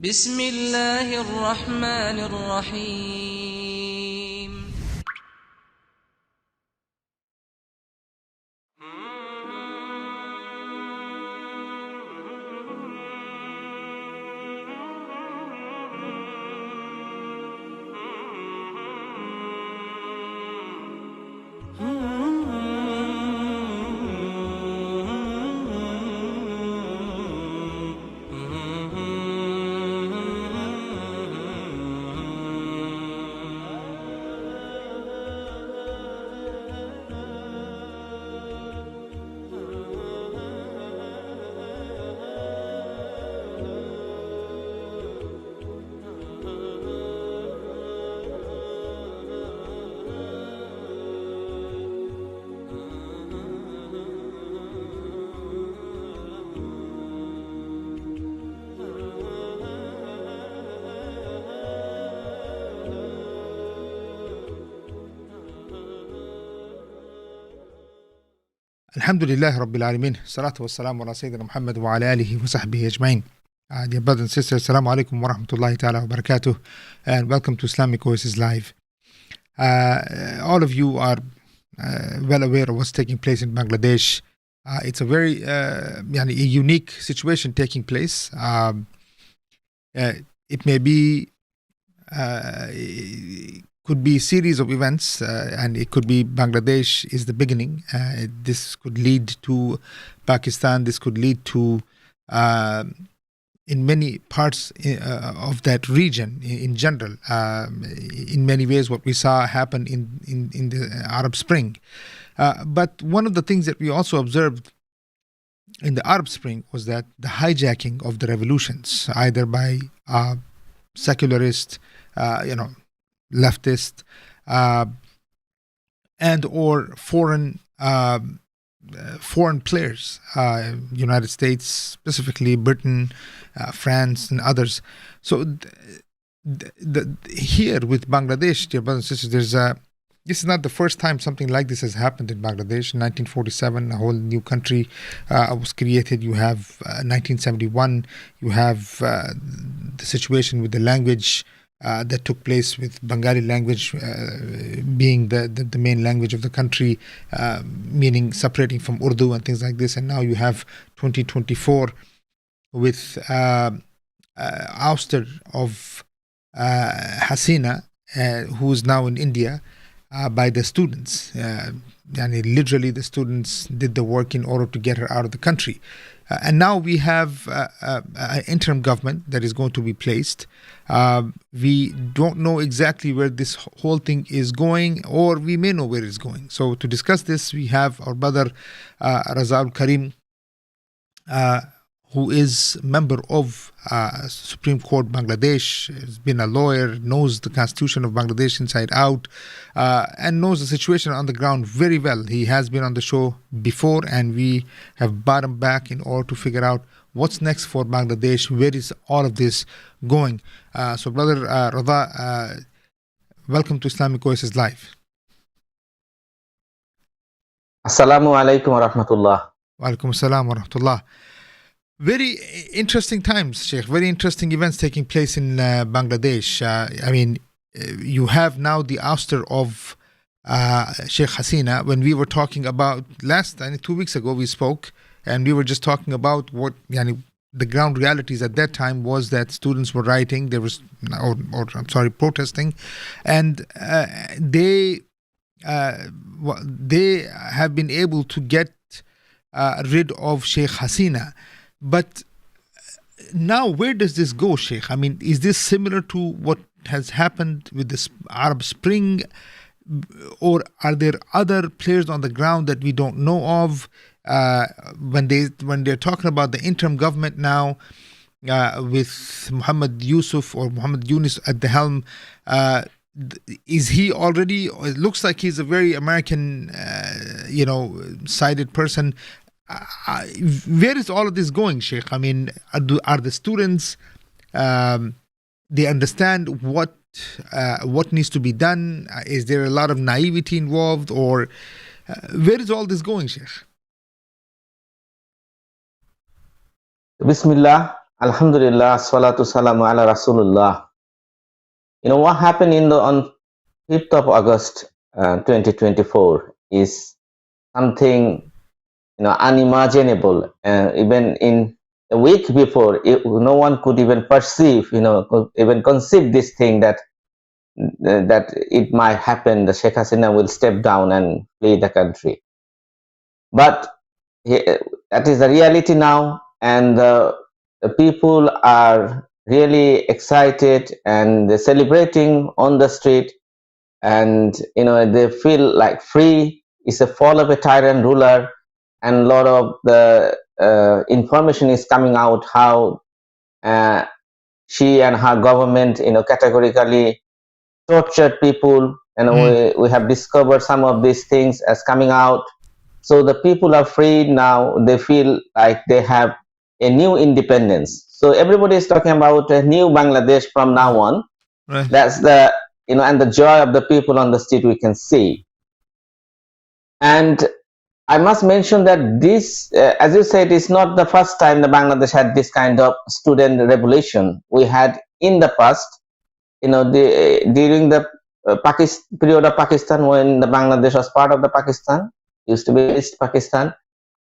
بسم الله الرحمن الرحيم. الحمد لله رب العالمين الصلاة والسلام على سيدنا محمد وعلى آله وصحبه أجمعين. Dear brothers and sisters, Assalamu alaikum wa rahmatullahi ta'ala wa barakatuh, and welcome to Islamic Oasis Live. All of you are well aware of what's taking place in Bangladesh. It's a very a unique situation taking place. It may be could be a series of events, and it could be Bangladesh is the beginning. This could lead to Pakistan. This could lead to in many parts of that region in general. In many ways, what we saw happen in the Arab Spring. But one of the things that we also observed in the Arab Spring was that the hijacking of the revolutions, either by secularist, leftist, and or foreign players, United States, specifically Britain, France, and others. So here with Bangladesh, dear brothers and sisters, this is not the first time something like this has happened in Bangladesh. In 1947, a whole new country was created. You have 1971. You have the situation with the language that took place, with Bengali language being the main language of the country, meaning separating from Urdu and things like this. And now you have 2024 with ouster of Hasina, who is now in India, by the students. Literally, the students did the work in order to get her out of the country. And now we have an interim government that is going to be placed. We don't know exactly where this whole thing is going, or we may know where it's going. So to discuss this, we have our brother Rezaul Karim, who is member of Supreme Court Bangladesh, has been a lawyer, knows the constitution of Bangladesh inside out, and knows the situation on the ground very well. He has been on the show before, and we have brought him back in order to figure out what's next for Bangladesh, where is all of this going. So brother Reza, welcome to Islamic Oasis Live. Assalamu alaikum wa rahmatullah. Wa alaikum assalam wa rahmatullah. Very interesting times, Sheikh. Very interesting events taking place in Bangladesh. You have now the ouster of Sheikh Hasina. When we were talking about 2 weeks ago, we spoke, and we were just talking about what the ground realities at that time was that students were rioting. There was, protesting, and they have been able to get rid of Sheikh Hasina. But now, where does this go, Sheikh? Is this similar to what has happened with this Arab Spring, or are there other players on the ground that we don't know of? When they're talking about the interim government now, with Muhammad Yusuf or Muhammad Yunus at the helm, is he already? It looks like he's a very American, sided person. Where is all of this going, Sheikh? Are the students, they understand what needs to be done? Is there a lot of naivety involved, or where is all this going, Sheikh? Bismillah, Alhamdulillah, salatu salamu ala Rasulullah. What happened on 5th of August 2024 is something unimaginable. Even in a week before, no one could even perceive, could even conceive this thing that it might happen. The Sheikh Hasina will step down and flee the country. But that is the reality now, and the people are really excited and they're celebrating on the street, and they feel like free. It's a fall of a tyrant ruler, and a lot of the information is coming out how she and her government categorically tortured people, and we have discovered some of these things as coming out. So the people are free now. They feel like they have a new independence. So everybody is talking about a new Bangladesh from now on. Right. That's the and the joy of the people on the street we can see. And I must mention that this, as you said, is not the first time the Bangladesh had this kind of student revolution. We had in the past, during the period of Pakistan, when the Bangladesh was part of the Pakistan, used to be East Pakistan,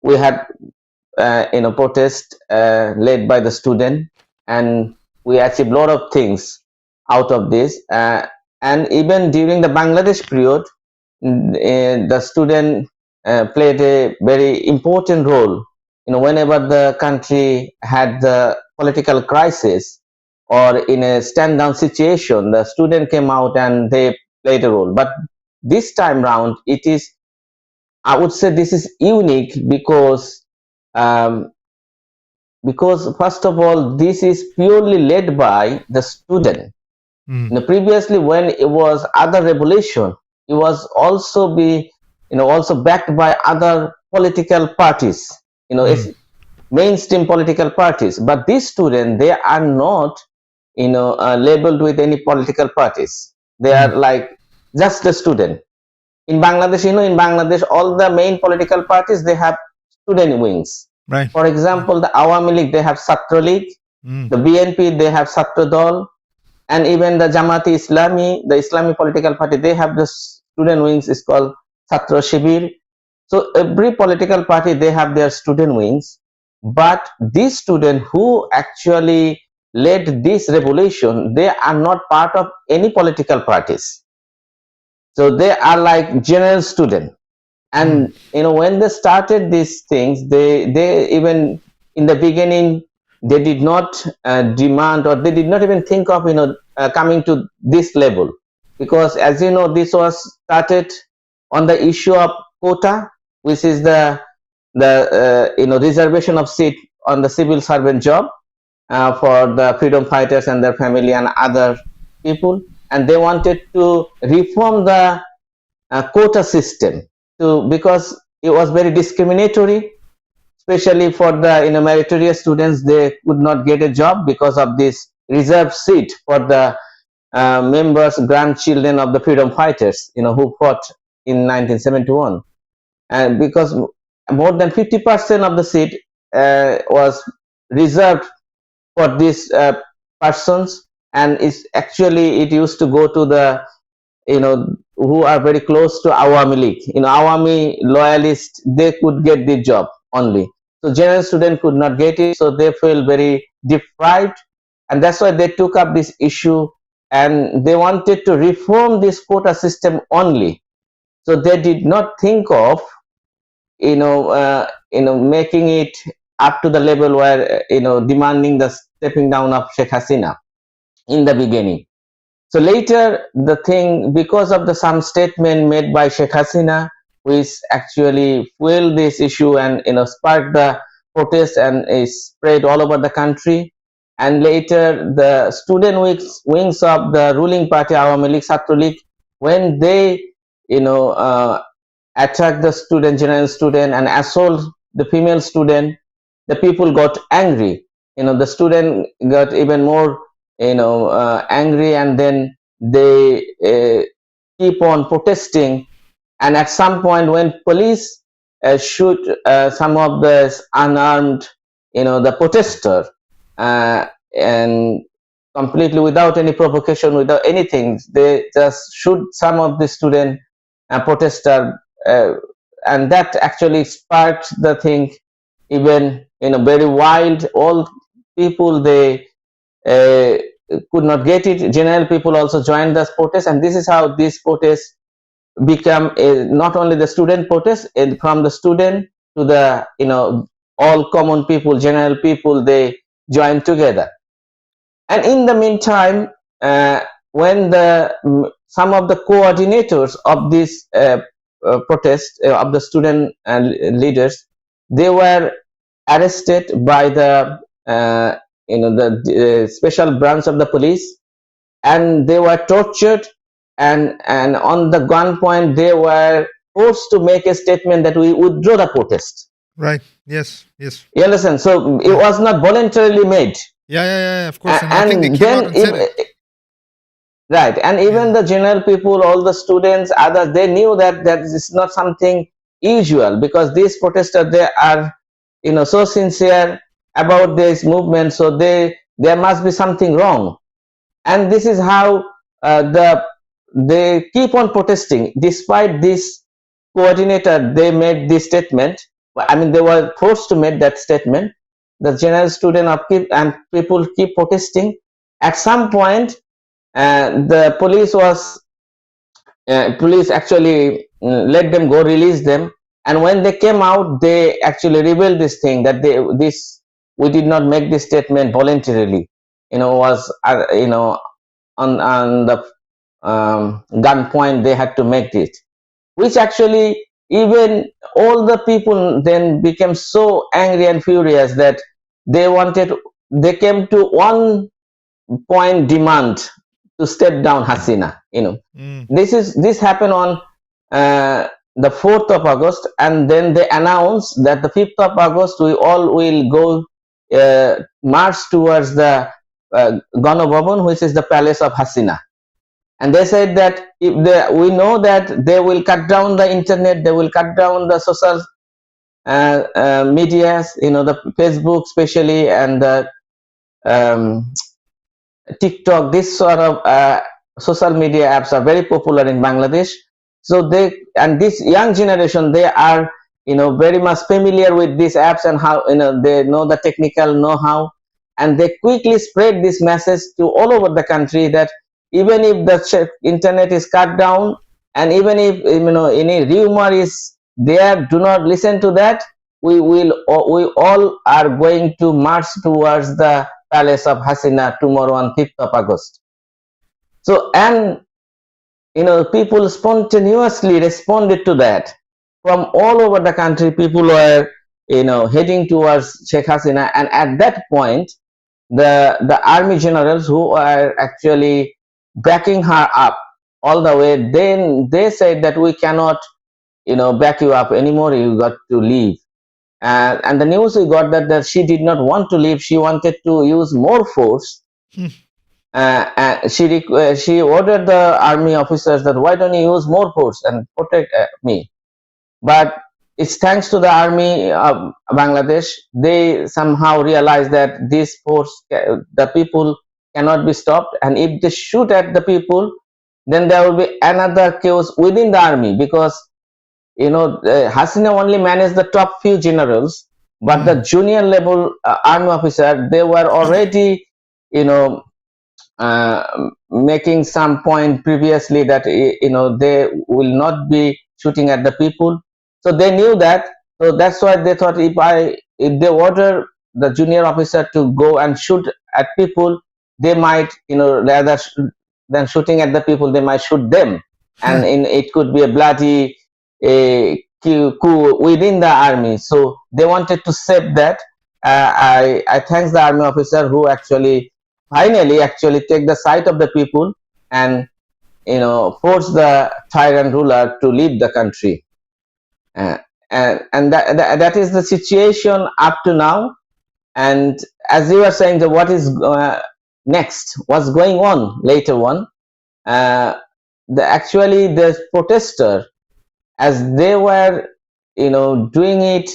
we had protest led by the student, and we achieved a lot of things out of this. And even during the Bangladesh period, the student played a very important role. Whenever the country had the political crisis or in a stand down situation, the student came out and they played a role. But this time round, I would say this is unique because first of all, this is purely led by the student. Previously, when it was other revolution, it was also backed by other political parties, mainstream political parties. But these students, they are not labeled with any political parties. They are like just a student. In Bangladesh, all the main political parties, they have student wings. Right. For example, the Awami League, they have Chhatra League. The BNP, they have Chhatra Dal. And even the Jamaati Islami, the Islamic political party, they have the student wings, is called Chhatra Shibir. So every political party, they have their student wings. But these students who actually led this revolution, they are not part of any political parties. So they are like general student. And when they started these things, they even in the beginning, they did not demand, or they did not even think of coming to this level, because as you know, this was started on the issue of quota, which is the reservation of seat on the civil servant job for the freedom fighters and their family and other people, and they wanted to reform the quota system because it was very discriminatory, especially for the meritorious students. They could not get a job because of this reserved seat for the members, grandchildren of the freedom fighters, who fought in 1971. And because more than 50% of the seat was reserved for these persons, and it used to go to the who are very close to Awami League. Awami loyalists, they could get the job only. So general student could not get it, so they feel very deprived, and that's why they took up this issue, and they wanted to reform this quota system only. So they did not think of making it up to the level where demanding the stepping down of Sheikh Hasina in the beginning. So later, the thing, because of some statement made by Sheikh Hasina, which actually fueled this issue and sparked the protest and is spread all over the country. And later, the student wings of the ruling party, Awami League, Chhatra League, when they attack the general student and assault the female student, the people got angry. The student got even more angry, and then they keep on protesting. And at some point, when police shoot some of the unarmed the protester, and completely without any provocation, without anything, they just shoot some of the student protester, and that actually sparked the thing. Even very wild, all people, they uh, could not get it. General people also joined the protest, and this is how this protest become not only the student protest, from the student to the all common people, general people, they joined together. And in the meantime, when some of the coordinators of this protest, of the student leaders, they were arrested by the special branch of the police, and they were tortured, and on the gunpoint they were forced to make a statement that we withdraw the protest. Right. Yes. Yes. You understand? So it was not voluntarily made. Yeah. Of course. And I think they And came out then and said it. right, and even the general people, all the students, others, they knew that that is not something usual, because these protesters, they are so sincere about this movement, so there must be something wrong. And this is how they keep on protesting despite this coordinator, they made this statement. I mean, they were forced to make that statement. The general student and people keep protesting. At some point, the police actually let them go, release them. And when they came out, they actually revealed this thing, that we did not make this statement voluntarily. Was on the gunpoint, they had to make it, which actually, even all the people then became so angry and furious that they came to one point demand to step down Hasina. This happened on the 4th of August, and then they announced that the 5th of August we all will go march towards the Gana Bhavan, which is the palace of Hasina. And they said that we know that they will cut down the internet, they will cut down the social medias, the Facebook especially, and the TikTok. This sort of social media apps are very popular in Bangladesh. So this young generation, they are very much familiar with these apps, and how they know the technical know-how, and they quickly spread this message to all over the country that even if the internet is cut down, and even if any rumor is there, do not listen to that. We all are going to march towards the palace of Hasina tomorrow on 5th of August. So, and people spontaneously responded to that. From all over the country, people were heading towards Sheikh Hasina, and at that point, the army generals who are actually backing her up all the way, then they said that we cannot back you up anymore, you got to leave. And the news we got that she did not want to leave, she wanted to use more force. And she ordered the army officers that, why don't you use more force and protect me? But it's thanks to the army of Bangladesh, they somehow realized that this force, the people cannot be stopped, and if they shoot at the people, then there will be another chaos within the army, because Hasina only managed the top few generals, but the junior level army officer, they were already making some point previously that they will not be shooting at the people. So they knew that. So that's why they thought, if they order the junior officer to go and shoot at people, they might rather than shooting at the people, they might shoot them, and it could be a bloody coup within the army. So they wanted to save that. I thank the army officer who actually finally take the side of the people and force the tyrant ruler to leave the country. And that is the situation up to now. And as you were saying, what is next, what's going on later on, actually the protester, as they were doing it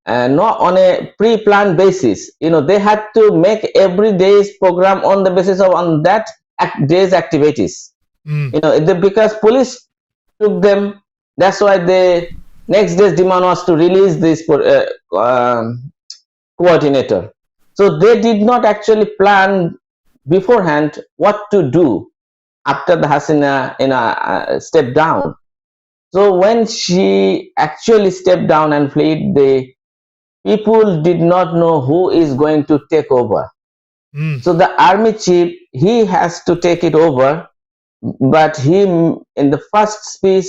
not on a pre-planned basis. They had to make every day's program on the basis of on that day's activities. Because police took them. That's why the next day's demand was to release this coordinator. So they did not actually plan beforehand what to do after the Hasina stepped down. So when she actually stepped down and fled, the people did not know who is going to take over. So the army chief, he has to take it over, but he, in the first speech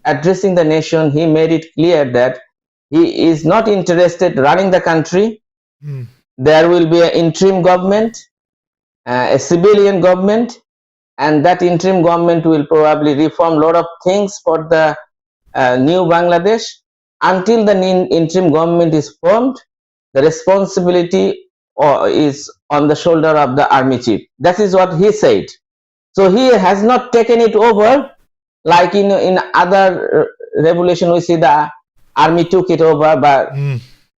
addressing the nation, he made it clear that he is not interested running the country. There will be an interim government, a civilian government, and that interim government will probably reform a lot of things for the new Bangladesh. Until the interim government is formed, the responsibility is on the shoulder of the army chief. That is what he said. So he has not taken it over like in other revolution we see the army took it over, but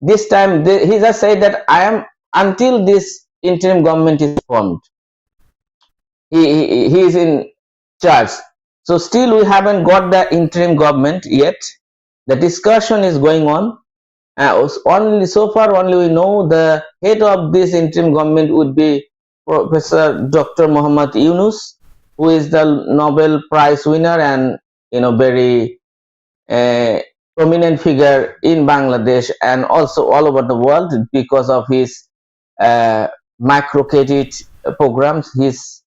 this time he just said that I am until this interim government is formed. He is in charge. So still we haven't got the interim government yet. The discussion is going on. Only so far only we know the head of this interim government would be Professor Dr. Muhammad Yunus, who is the Nobel Prize winner and very prominent figure in Bangladesh and also all over the world because of his microcredit programs. His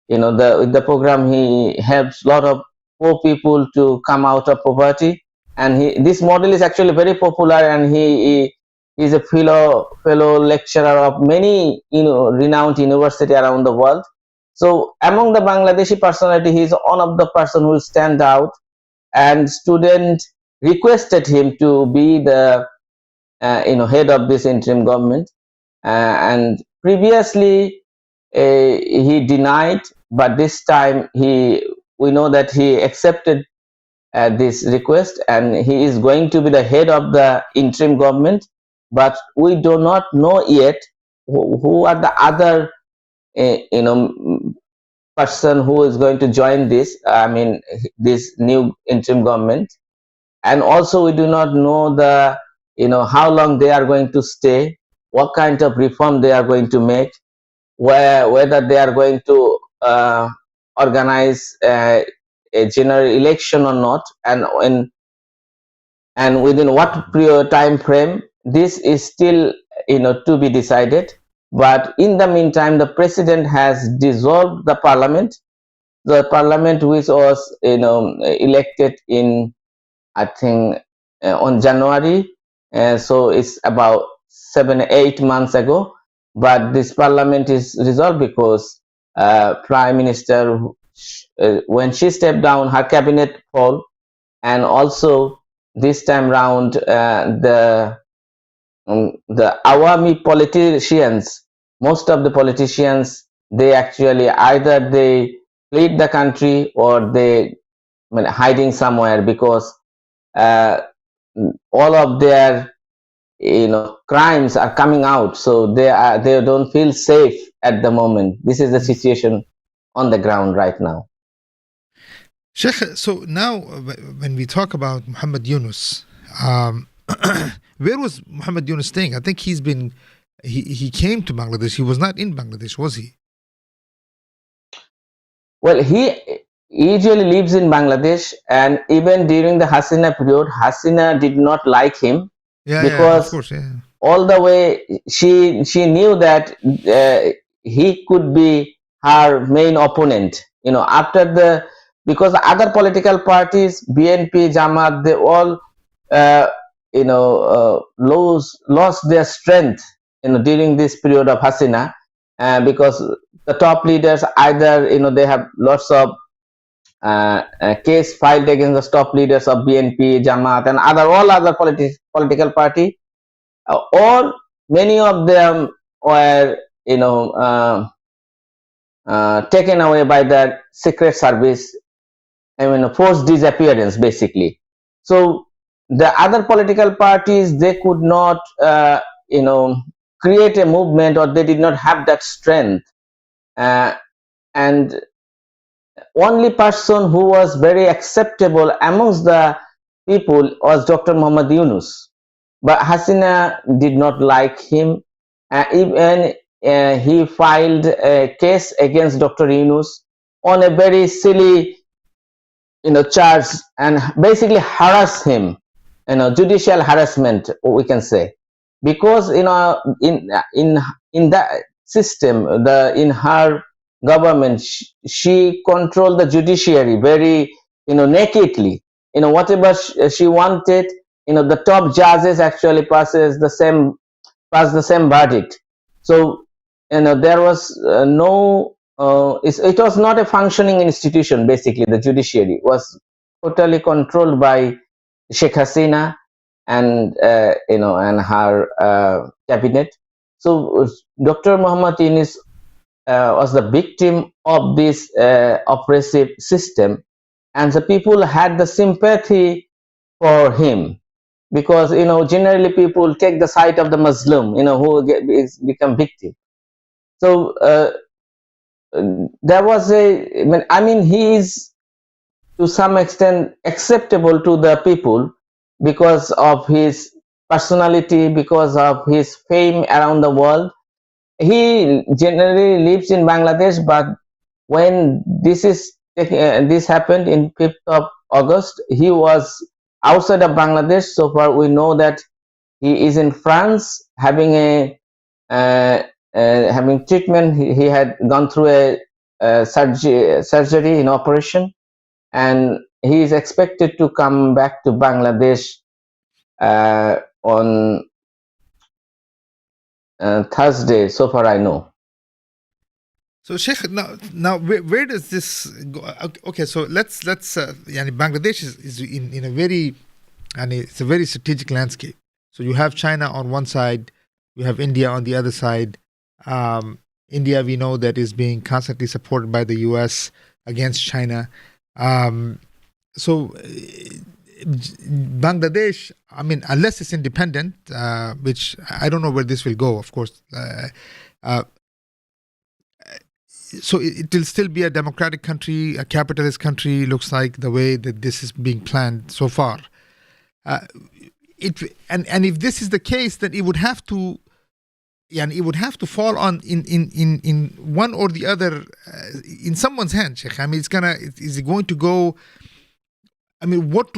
with the program he helps a lot of poor people to come out of poverty, and this model is actually very popular, and he is a fellow lecturer of many renowned university around the world. So among the Bangladeshi personality, he is one of the person who stand out, and student requested him to be the head of this interim government, and previously he denied, but this time we know that he accepted this request, and he is going to be the head of the interim government. But we do not know yet who are the other person who is going to join this this new interim government. And also we do not know the how long they are going to stay, what kind of reform they are going to make, whether they are going to organize a general election or not, and within what time frame. This is still to be decided. But in the meantime, the president has dissolved the parliament which was elected in, I think, on January, so it's about 7-8 months ago. But this parliament is dissolved because Prime Minister, when she stepped down, her cabinet fall, and also this time round the Awami politicians, most of the politicians, they actually either they fled the country or they hiding somewhere because all of their crimes are coming out, so they don't feel safe at the moment. This is the situation on the ground right now. Sheikh, so now when we talk about Muhammad Yunus, where was Muhammad Yunus staying? I think he came to Bangladesh. He was not in Bangladesh, was he? Well, he usually lives in Bangladesh, and even during the Hasina period, Hasina did not like him because of course, all the way she knew that he could be her main opponent. Because other political parties, BNP, Jamaat, they all lost their strength during this period of Hasina, because the top leaders either they have lots of case filed against the top leaders of BNP, Jamaat, and all other political party, or many of them were taken away by the secret service. Forced disappearance basically. So the other political parties, they could not you know create a movement, or they did not have that strength. And only person who was very acceptable amongst the people was Dr. Muhammad Yunus. But Hasina did not like him. Even he filed a case against Dr. Yunus on a very silly, charge, and basically harass him, judicial harassment, we can say, because in that system, in her government, she controlled the judiciary very, nakedly. Whatever she wanted, the top judges actually pass the same verdict. So there was it was not a functioning institution. Basically, the judiciary was totally controlled by Sheikh Hasina and and her cabinet. So Dr. Muhammad Yunus was the victim of this oppressive system, and the people had the sympathy for him, because generally people take the side of the Muslim, is become victim. So there was he is to some extent acceptable to the people because of his personality, because of his fame around the world. He generally lives in Bangladesh, but when this happened in 5th of August, he was outside of Bangladesh. So far, we know that he is in France having having treatment. He had gone through a surgery in operation, and he is expected to come back to Bangladesh on Thursday. So far, I know. So Sheikh, now where does this go? Okay, so let's yani Bangladesh is in a very, and it's a very strategic landscape. So you have China on one side, you have India on the other side. India, we know that is being constantly supported by the US against China. So Bangladesh, unless it's independent, which I don't know where this will go, of course. So it will still be a democratic country, a capitalist country, looks like, the way that this is being planned so far. And if this is the case, then it would have to, fall on in one or the other, in someone's hand, Sheikh. Is it going to go? What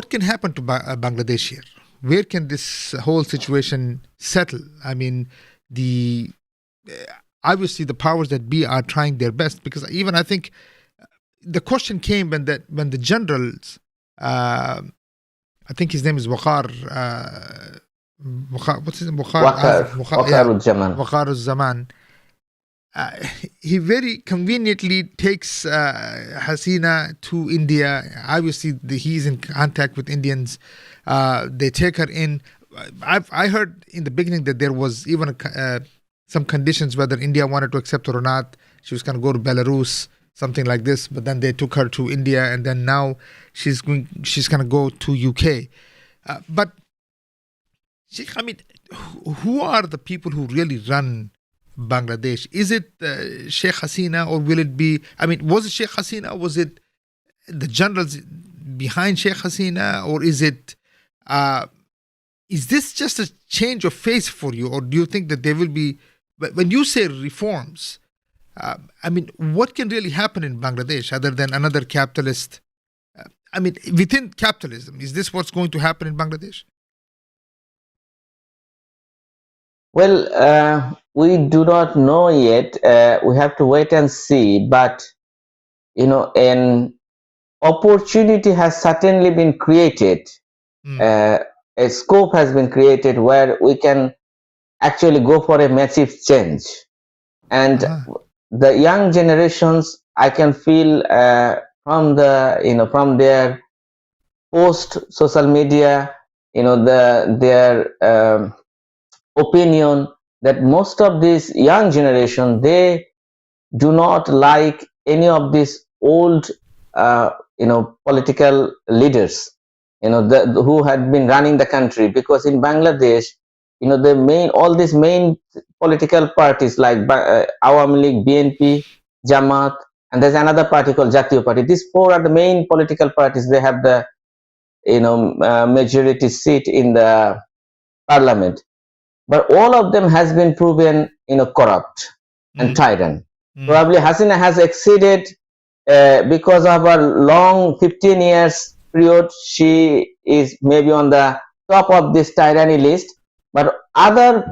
can happen to Bangladesh here? Where can this whole situation settle? Obviously the powers that be are trying their best, because even I think the question came when the generals, I think his name is Waqar, what's his name? Waqar Zaman. He very conveniently takes Hasina to India. Obviously, he's in contact with Indians. They take her in. I heard in the beginning that there was even some conditions whether India wanted to accept her or not. She was going to go to Belarus, something like this. But then they took her to India, and then now she's going to go to UK. But Sheikh, who are the people who really run Bangladesh? Is it Sheikh Hasina, or will it be? Was it Sheikh Hasina? Was it the generals behind Sheikh Hasina, or is it? Is this just a change of face for you, or do you think that there will be? When you say reforms, what can really happen in Bangladesh other than another capitalist? Within capitalism, is this what's going to happen in Bangladesh? Well, we do not know yet. We have to wait and see. But an opportunity has certainly been created. A scope has been created where we can actually go for a massive change. And the young generations, I can feel from their post social media, their opinion, that most of this young generation, they do not like any of these old political leaders. who had been running the country, because in Bangladesh, all these main political parties like Awami League, BNP, Jamaat, and there's another party called Jatiyo Party. These four are the main political parties. They have the majority seat in the parliament, but all of them has been proven corrupt and tyrant. Probably Hasina has exceeded because of her long 15 years period. She is maybe on the top of this tyranny list, but other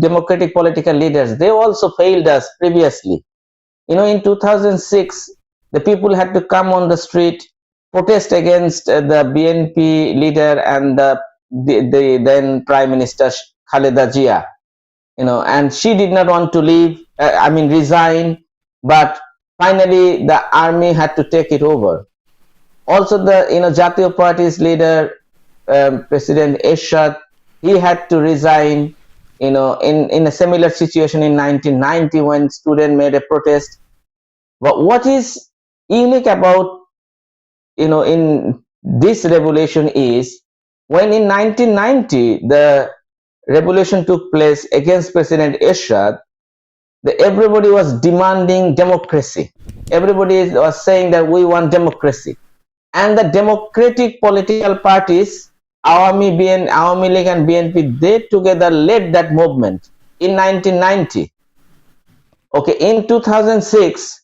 democratic political leaders, they also failed us previously. In 2006, the people had to come on the street, protest against the BNP leader and the then Prime Minister Khaleda Zia. And she did not want to leave, resign, but finally the army had to take it over. Also, the Jatiyo Party's leader, President Ershad, he had to resign. In a similar situation in 1990 when students made a protest. But what is unique about in this revolution is when in 1990 the revolution took place against President Ershad, everybody was demanding democracy. Everybody was saying that we want democracy, and the democratic political parties, Awami League and BNP, they together led that movement in 1990. Okay, in 2006,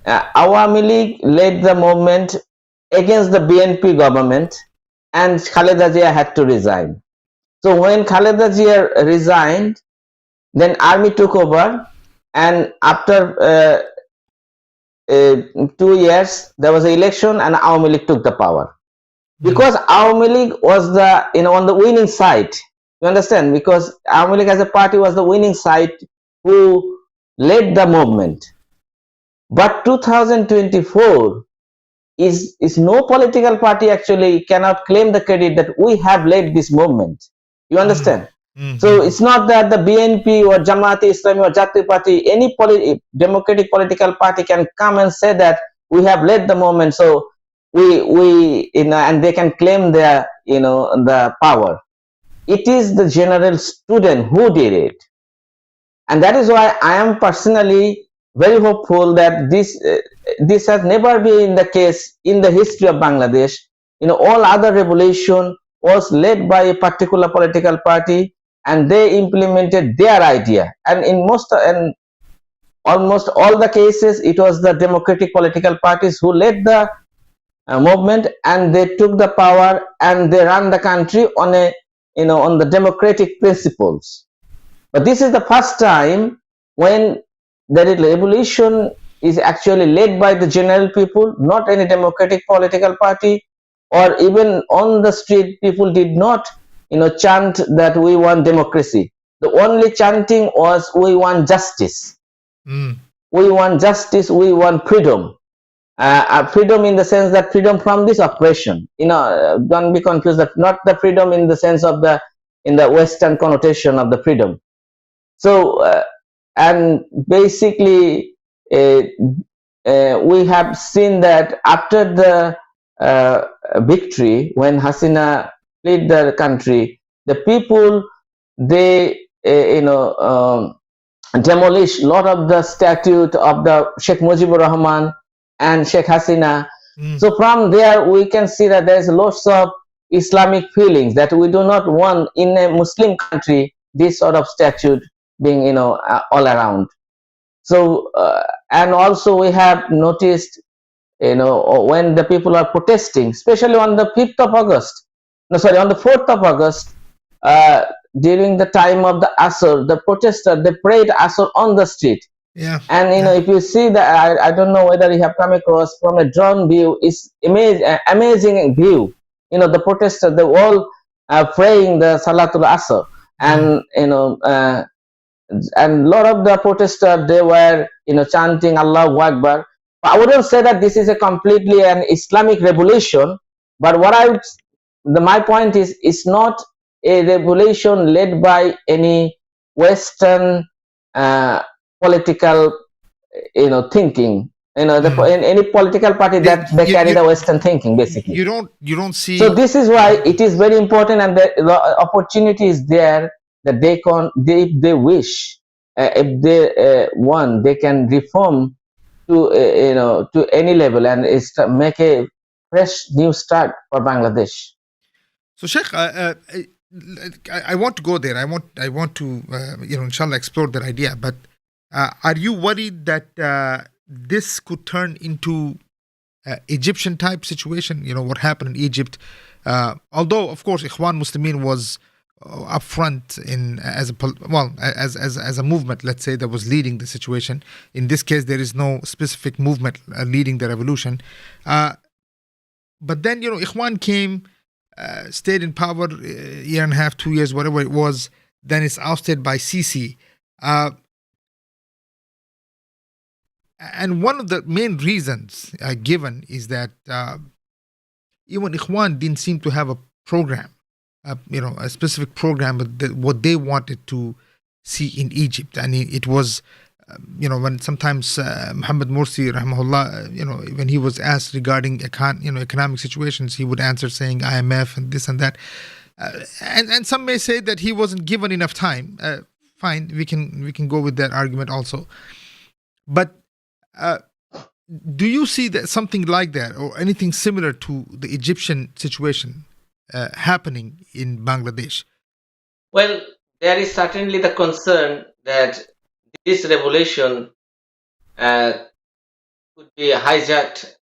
Awami League led the movement against the BNP government, and Khaleda Zia had to resign. So when Khaleda Zia resigned, then army took over, and after 2 years there was an election, and Awami League took the power. Because Awami League was on the winning side. You understand? Because Awami League as a party was the winning side who led the movement. But 2024 is no political party actually cannot claim the credit that we have led this movement. You understand? So it's not that the BNP or Jamaat Islami or Jatiyo Party, any democratic political party can come and say that we have led the movement. So and they can claim their the power. It is the general student who did it, and that is why I am personally very hopeful that this has never been the case in the history of Bangladesh. All other revolution was led by a particular political party, and they implemented their idea, and in almost all the cases it was the democratic political parties who led the movement, and they took the power and they ran the country on on the democratic principles. But this is the first time when the revolution is actually led by the general people, not any democratic political party, or even on the street people did not chant that we want democracy. The only chanting was we want justice. We want justice, we want freedom. Freedom in the sense that freedom from this oppression. Don't be confused, that not the freedom in the sense of in the Western connotation of the freedom. So and basically we have seen that after the victory, when Hasina led the country, the people, they demolished a lot of the statute of the Sheikh Mujibur Rahman and Sheikh Hasina. So from there we can see that there is lots of Islamic feelings that we do not want in a Muslim country this sort of statute being all around. So and also we have noticed when the people are protesting, especially on the 5th of August, on the 4th of August, during the time of the Asr, the protesters, they prayed Asr on the street. Yeah. And if you see that, I don't know whether you have come across from a drone view, it's amazing view. The protesters, they all praying the Salatul Asr, and and a lot of the protesters, they were chanting Allahu Akbar. But I wouldn't say that this is a completely an Islamic revolution, but my point is, it's not a revolution led by any Western political thinking. in any political party that they carry the Western thinking, basically. You don't see. So this is why it is very important, and the opportunity is there that if they wish, if they want, they can reform to to any level and make a fresh new start for Bangladesh. So, Sheikh, I want to go there. I want to inshallah explore that idea. But are you worried that this could turn into Egyptian type situation? What happened in Egypt. Although, of course, Ikhwan Muslimin was up front as a movement, let's say, that was leading the situation. In this case, there is no specific movement leading the revolution. But then, Ikhwan came, stayed in power a year and a half, 2 years, whatever it was. Then it's ousted by Sisi. And one of the main reasons given is that even Ikhwan didn't seem to have a program, a specific program, what they wanted to see in Egypt. And it was, when sometimes Muhammad Morsi, rahimahullah, when he was asked regarding economic situations, he would answer saying IMF and this and that. And some may say that he wasn't given enough time. Fine, we can go with that argument also. But do you see that something like that or anything similar to the Egyptian situation happening in Bangladesh? Well, there is certainly the concern that this revolution could be hijacked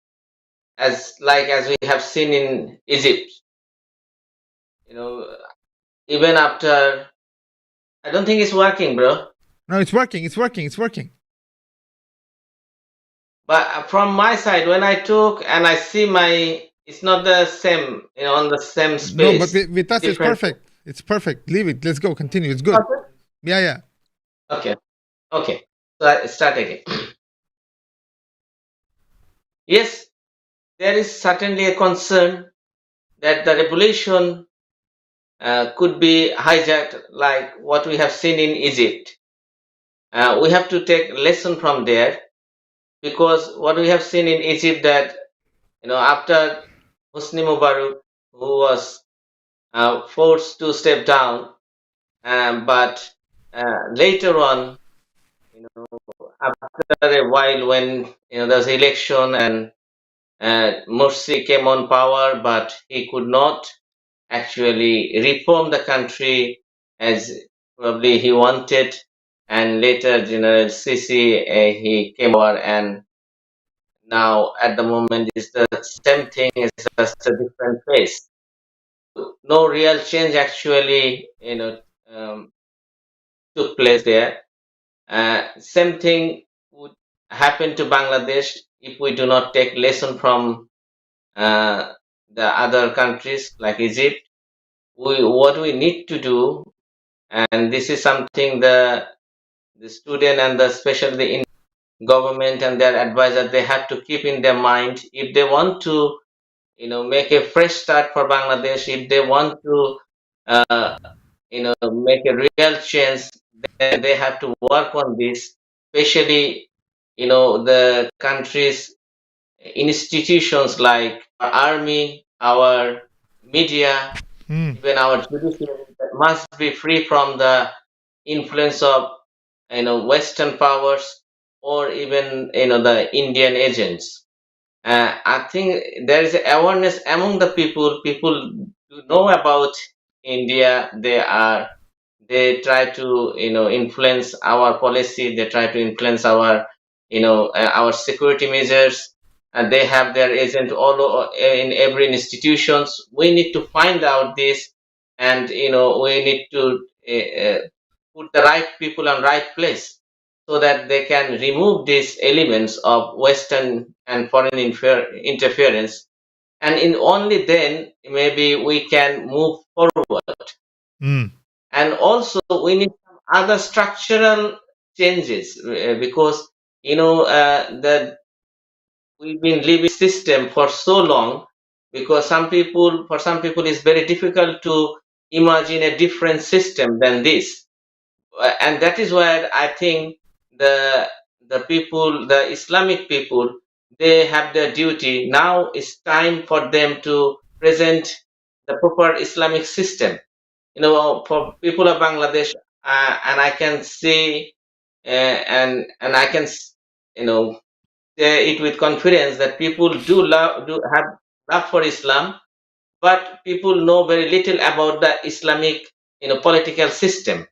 as we have seen in Egypt. Even after, I don't think it's working, bro. No, it's working. But from my side, when I took and I see it's not the same, on the same space. No, but with us, it's perfect. It's perfect. Leave it. Let's go. Continue. It's good. Okay. Yeah. Okay. So I start again. Yes, there is certainly a concern that the revolution could be hijacked like what we have seen in Egypt. We have to take lesson from there, because what we have seen in Egypt, that after Hosni Mubarak, who was forced to step down, but later on, after a while, when there was election and Morsi came on power, but he could not actually reform the country as probably he wanted. And later, General Sisi, he came over, and now at the moment is the same thing, it's just a different face. No real change actually, took place there. Same thing would happen to Bangladesh if we do not take lesson from the other countries like Egypt. What we need to do, and this is something the student and especially the government and their advisor, they have to keep in their mind, if they want to make a fresh start for Bangladesh, if they want to make a real change, then they have to work on this, especially the country's institutions like our army, our media, even our judiciary, that must be free from the influence of Western powers or even the Indian agents. I think there is awareness among the people. People do know about India. They try to influence our policy. They try to influence our our security measures, and they have their agent all in every institutions. We need to find out this, and we need to put the right people on right place, so that they can remove these elements of Western and foreign interference, and in only then maybe we can move forward. And also we need some other structural changes, because that we've been living system for so long, because for some people it's very difficult to imagine a different system than this. And that is where I think the people, the Islamic people, they have their duty. Now it's time for them to present the proper Islamic system. For people of Bangladesh, and I can say, and I can, say it with confidence that people do have love for Islam, but people know very little about the Islamic, political system.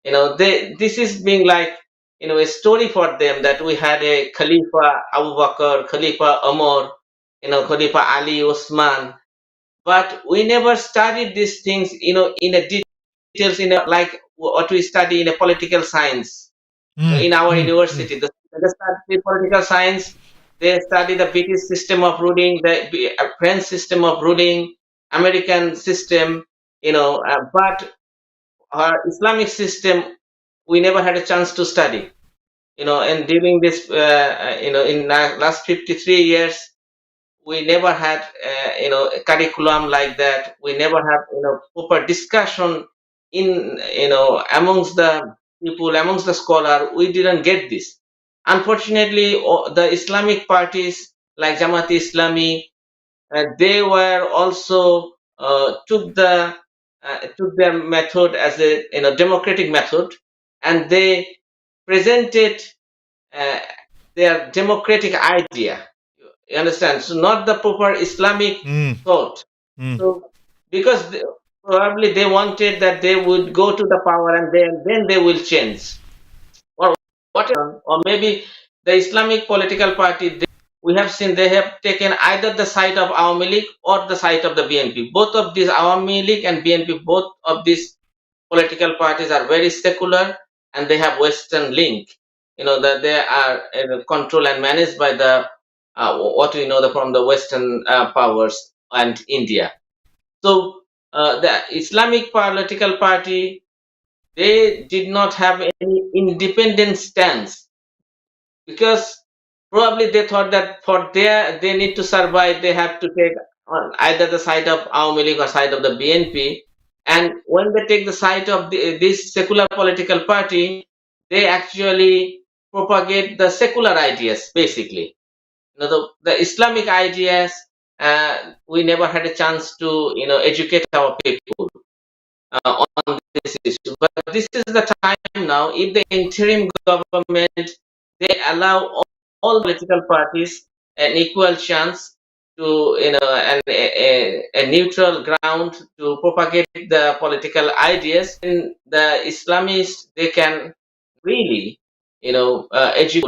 This is being like, a story for them that we had a Khalifa Abu Bakr, Khalifa Umar, Khalifa Ali, Osman, but we never studied these things, in a details, like what we study in a political science. Mm, In our mm, mm, university, they study political science. They study the British system of ruling, the French system of ruling, American system, but our Islamic system, we never had a chance to study. And during this, in last 53 years, we never had, a curriculum like that. We never have, proper discussion in, amongst the people, amongst the scholar. We didn't get this. Unfortunately, the Islamic parties like Jamaat Islami, they were also took their method as a, democratic method, and they presented uh, their democratic idea. You understand? So not the proper Islamic mm, thought. mm, So because probably they wanted that they would go to the power and then they will change, or whatever. Or maybe the Islamic political party, we have seen they have taken either the side of Awami League or the side of the BNP. Both of these, Awami League and BNP, both of these political parties are very secular, and they have Western link. That they are controlled and managed by the what we know from the Western powers and India. So the Islamic political party, they did not have any independent stance, because probably they thought that for they need to survive, they have to take on either the side of Awami League or side of the BNP. And when they take the side of this secular political party, they actually propagate the secular ideas, basically. The Islamic ideas, we never had a chance to educate our people on this issue. But this is the time now. If the interim government, they allow all political parties an equal chance to, a neutral ground to propagate the political ideas, and the Islamists, they can really, educate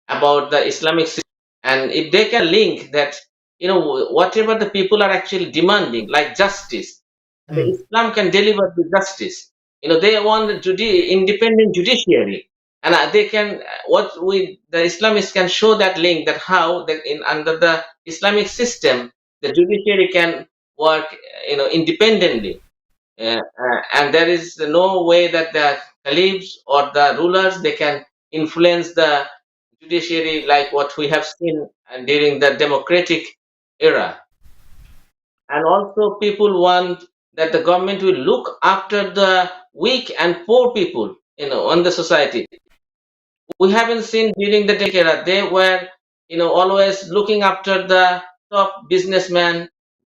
about the Islamic system. And if they can link that, whatever the people are actually demanding, like justice, the mm, Islam can deliver the justice. They want the independent judiciary, and they can, what we the Islamists can show that link, that how that in under the Islamic system, the judiciary can work, independently, and there is no way that the caliphs or the rulers, they can influence the judiciary like what we have seen during the democratic era. And also people want that the government will look after the weak and poor people, on the society. We haven't seen during the tech era. They were, always looking after the top businessmen,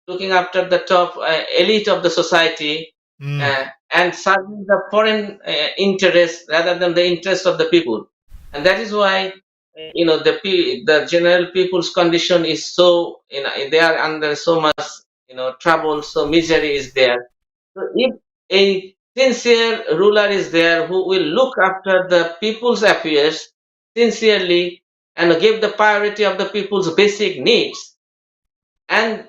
looking after the top elite of the society, mm, and serving the foreign interests rather than the interests of the people. And that is why, the general people's condition is so, they are under so much, trouble, so misery is there. So if a sincere ruler is there who will look after the people's affairs sincerely and give the priority of the people's basic needs, and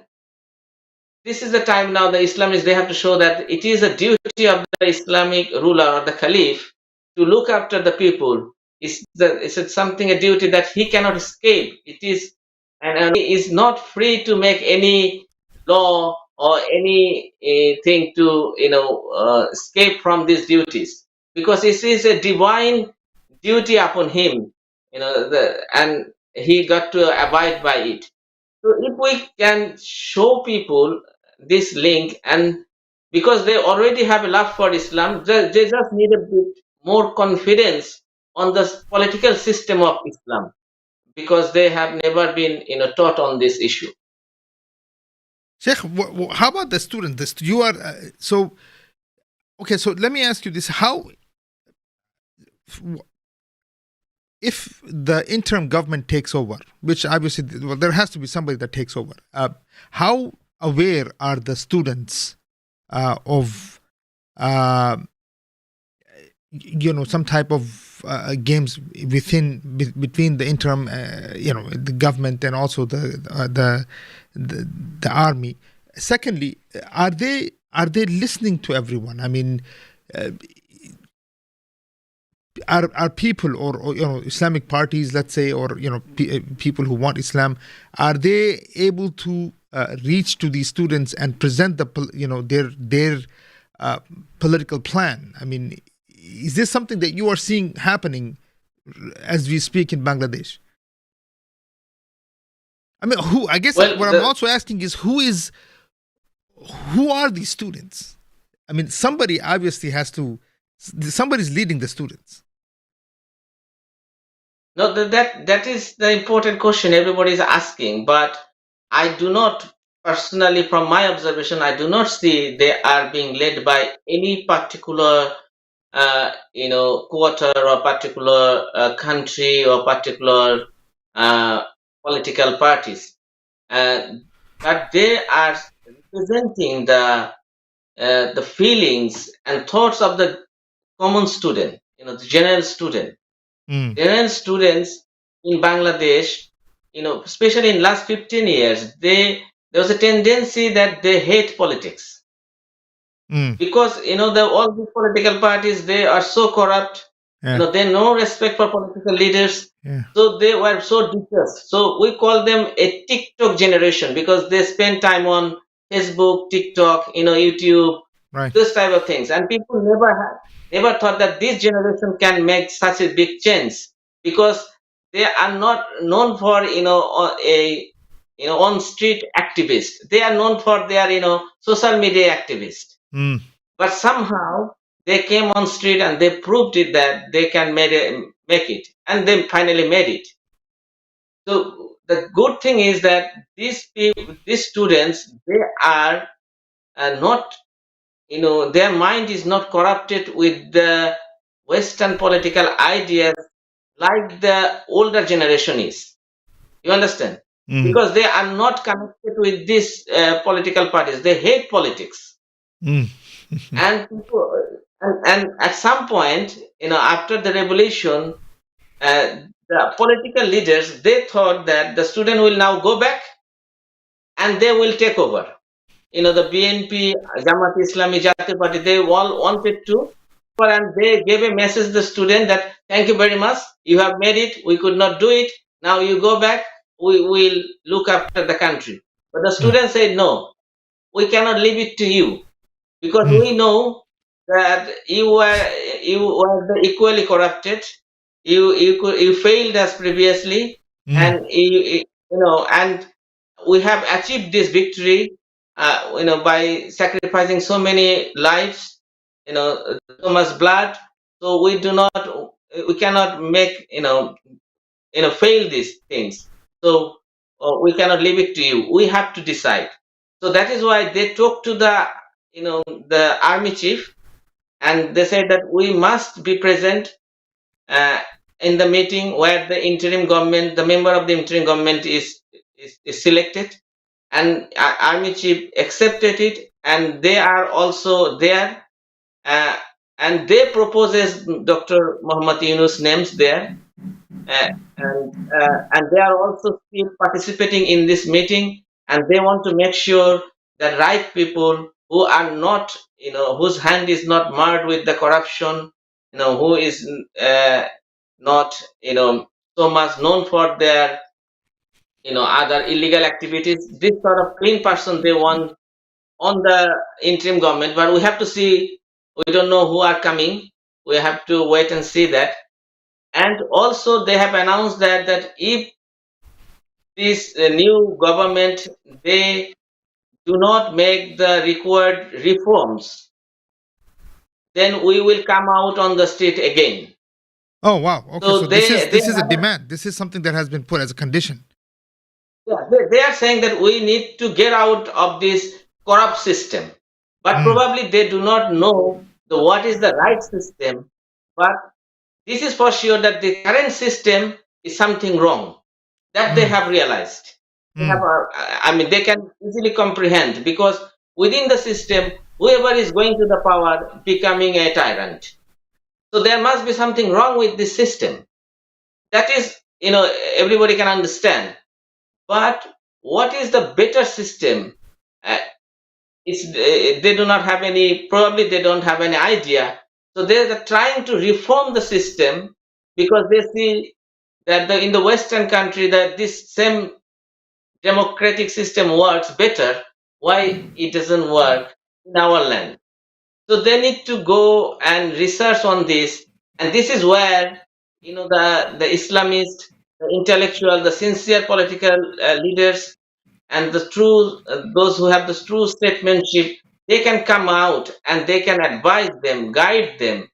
this is the time now the Islamists, they have to show that it is a duty of the Islamic ruler or the Caliph to look after the people. It's something, a duty that he cannot escape. It is, and he is not free to make any law or any thing to escape from these duties, because this is a divine duty upon him. And he got to abide by it. So if we can show people this link, and because they already have a love for Islam, they just need a bit more confidence on the political system of Islam. because they have never been taught on this issue. Sheikh, how about the student? You are so okay. So let me ask you this: How, if the interim government takes over, which obviously, well, there has to be somebody that takes over. How aware are the students of uh, some type of games between the interim, the government and also the army? Secondly, are they listening to everyone? I mean, are people or Islamic parties, let's say, or people who want Islam, are they able to reach to these students and present their political plan? I mean, is this something that you are seeing happening as we speak in Bangladesh? I mean, I guess what I'm also asking is who are these students? I mean, somebody obviously somebody's leading the students. No, that is the important question everybody is asking, but I do not personally, from my observation, I do not see they are being led by any particular quarter or particular country or particular political parties, but they are representing the feelings and thoughts of the common student, the general student. General students in Bangladesh, especially in last 15 years, there was a tendency that they hate politics. Because all these political parties, they are so corrupt. Yeah. They no respect for political leaders. Yeah. So they were so depressed. So we call them a TikTok generation because they spend time on Facebook, TikTok, YouTube, Right. this type of things. And people never thought that this generation can make such a big change because they are not known for a on street activist. They are known for their social media activist. But somehow they came on street and they proved it that they can make it, and they finally made it. So the good thing is that these students, they are not, their mind is not corrupted with the Western political ideas like the older generation is. You understand? Because they are not connected with these political parties. They hate politics. And and at some point, after the revolution, the political leaders, they thought that the student will now go back and they will take over. The BNP, Jamaat Islami, Jatiya Party, they all wanted to, and they gave a message to the student that thank you very much, you have made it, we could not do it, now you go back, we will look after the country. But the student said no, we cannot leave it to you because we know that you were equally corrupted, you failed us previously, and and we have achieved this victory by sacrificing so many lives, so much blood. So we cannot make fail these things. So we cannot leave it to you, we have to decide. So that is why they talked to the army chief, and they said that we must be present in the meeting where the interim government, the member of the interim government is selected, and army chief accepted it, and they are also there, and they proposes Dr. Muhammad Yunus names there, and they are also still participating in this meeting, and they want to make sure that right people who are not, whose hand is not marred with the corruption, who is not, so much known for their, other illegal activities. This sort of clean person they want on the interim government, but we have to see. We don't know who are coming. We have to wait and see that. And also, they have announced that if this new government, they do not make the required reforms, then we will come out on the street again. Oh, wow. Okay, So so this is they this is a have demand. This is something that has been put as a condition. yeah, they are saying that we need to get out of this corrupt system, but Mm, probably they do not know what is the right system. But this is for sure that the current system is something wrong. That they mm, have realized. They have, mm, I mean, they can easily comprehend because within the system, whoever is going to the power becoming a tyrant. So there must be something wrong with this system. That is, everybody can understand. But what is the better system? Uh, they do not have any. Probably they don't have any idea. So they are trying to reform the system because they see that in the Western country that this same democratic system works better. Why it doesn't work in our land? So they need to go and research on this, and this is where the Islamist, the intellectual, the sincere political leaders, and the true those who have the true statesmanship, they can come out and they can advise them, guide them,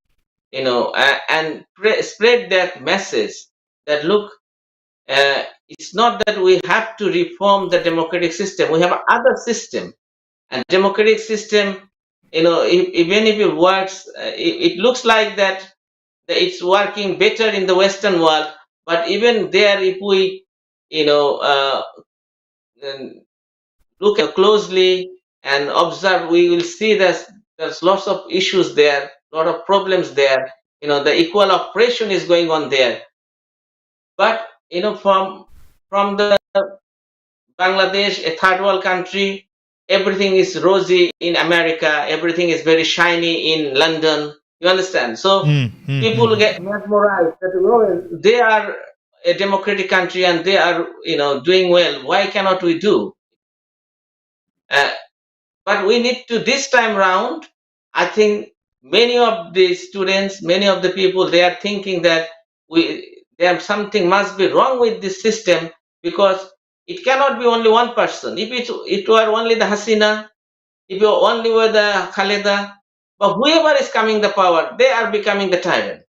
and spread that message that look, it's not that we have to reform the democratic system. We have other system, and democratic system, even if it works, it looks like that it's working better in the Western world. But even there, if we, you know, uh, look closely and observe, we will see that there's lots of issues there, lot of problems there. The equal oppression is going on there. But from the Bangladesh, a third world country, everything is rosy in America, everything is very shiny in London. You understand? So mm, mm, people mm. get mesmerized that they are a democratic country and they are doing well. Why cannot we do? Uh, but we need to this time round. I think many of the students, many of the people, they are thinking that there something must be wrong with this system because it cannot be only one person. If it were only the Hasina, if you only were the Khaleda, but whoever is coming the power, they are becoming the tyrant.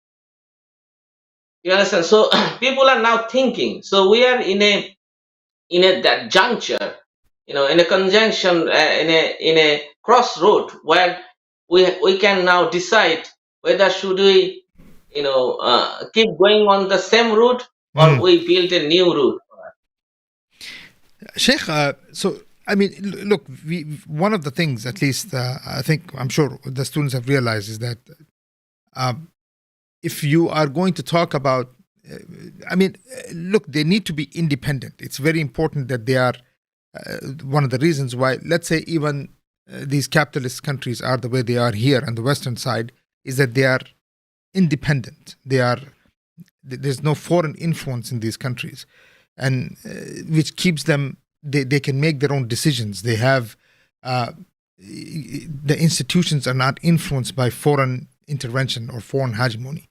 You understand? So people are now thinking. So we are in a that juncture, in a conjunction, in a crossroad where we can now decide whether should we, keep going on the same route or Mm. we build a new route. Sheikh, so I mean, look, one of the things, at least, I think, I'm sure the students have realized is that um, if you are going to talk about, uh, I mean, look, they need to be independent. It's very important that they are. One of the reasons why, let's say, even these capitalist countries are the way they are here on the Western side, is that they are independent. There's no foreign influence in these countries, and which keeps them. They can make their own decisions. They have the institutions are not influenced by foreign intervention or foreign hegemony.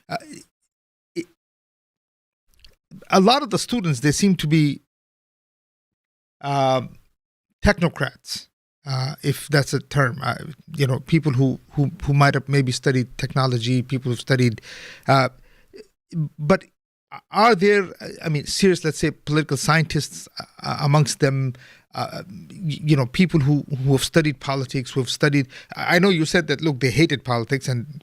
Uh, a lot of the students, they seem to be uh, technocrats, if that's a term. People who might have maybe studied technology, people who've studied, uh, but are there, I mean, serious, let's say, political scientists amongst them? People who have studied politics, who have studied. I know you said that. Look, they hated politics, and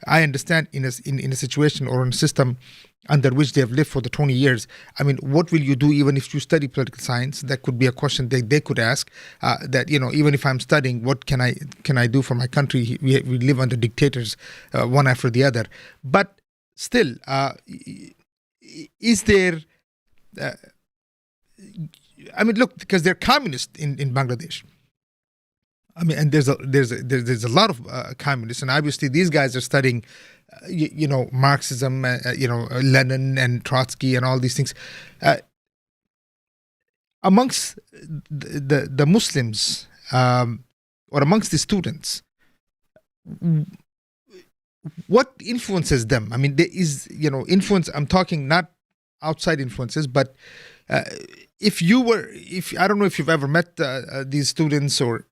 I understand in a situation or in a system under which they have lived for the 20 years. I mean, what will you do even if you study political science? That could be a question they could ask. That even if I'm studying, what can I do for my country? We live under dictators, one after the other. But still, is there? I mean, look, because they're communist in Bangladesh. I mean, and there's a lot of communists, and obviously these guys are studying, Marxism, Lenin and Trotsky and all these things. Amongst the Muslims, or amongst the students, what influences them? I mean, there is influence. I'm talking not outside influences, but if I don't know if you've ever met these students, or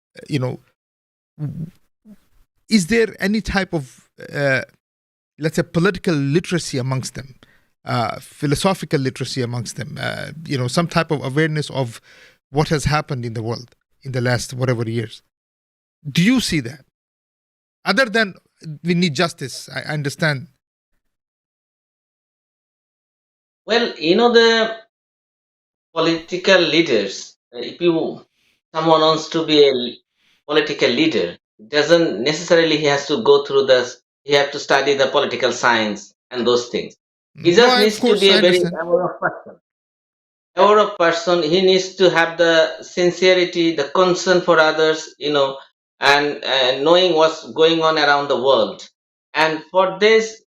is there any type of let's say, political literacy amongst them, philosophical literacy amongst them, some type of awareness of what has happened in the world in the last whatever years. Do you see that? Other than we need justice, I understand. Well, the political leaders, if someone wants to be a political leader, doesn't necessarily he has to go through he have to study the political science and those things. He No, just of needs to course, be I a very understand. aware of person. He needs to have the sincerity, the concern for others, and knowing what's going on around the world. And for this,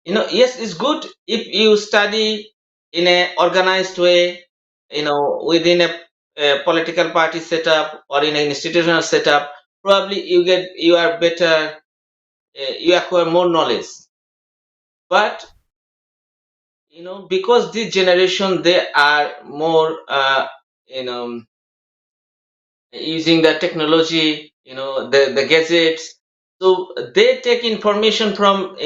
yes, it's good if you study in a organized way, within a political party setup or in an institutional setup. Probably you are better, you acquire more knowledge. But because this generation, they are more you know using the technology, the gadgets. So they take information from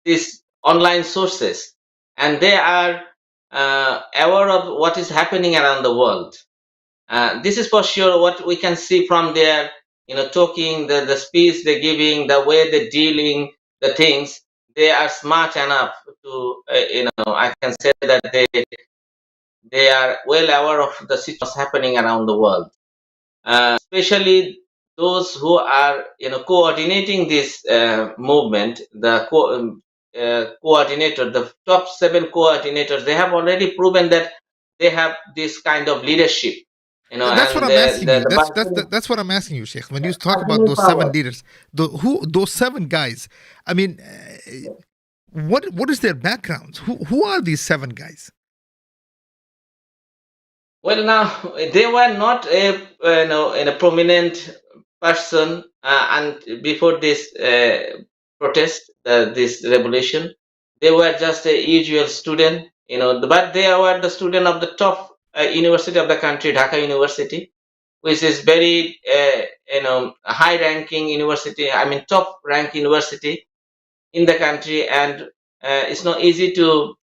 these online sources, and they are aware of what is happening around the world. This is for sure what we can see from their talking, the speech they're giving, the way they're dealing the things. They are smart enough to I can say that they are well aware of the situations happening around the world, especially those who are coordinating this movement. The coordinator, the top 7 coordinators, they have already proven that they have this kind of leadership, That's what and I'm asking you. the That's what I'm asking you, Sheikh. When you talk about bargaining those 7 power. leaders, those 7 guys. I mean, what is their backgrounds? Who are these 7 guys? Well, now they were not a prominent person, and before this protest, this revolution, they were just a usual student, but they were the student of the top university of the country, Dhaka University, which is very high-ranking university. I mean, top-ranked university in the country, and it's not easy to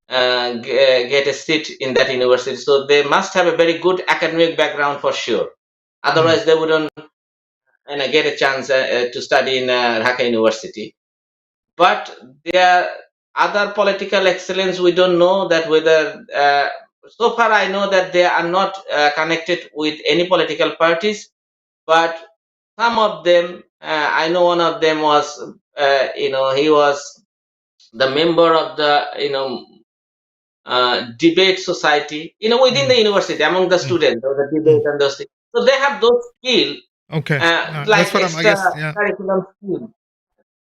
get a seat in that university. So they must have a very good academic background for sure. Mm. Otherwise, they wouldn't get a chance to study in Dhaka University. But their other political excellence, we don't know that whether. So far, I know that they are not connected with any political parties. But some of them, I know one of them was, he was the member of the, debate society, within Mm. the university, among the Mm. students, or the Mm. debate and those things. So they have those skills, Okay, that's like what I extra guess. Yeah. curriculum skills,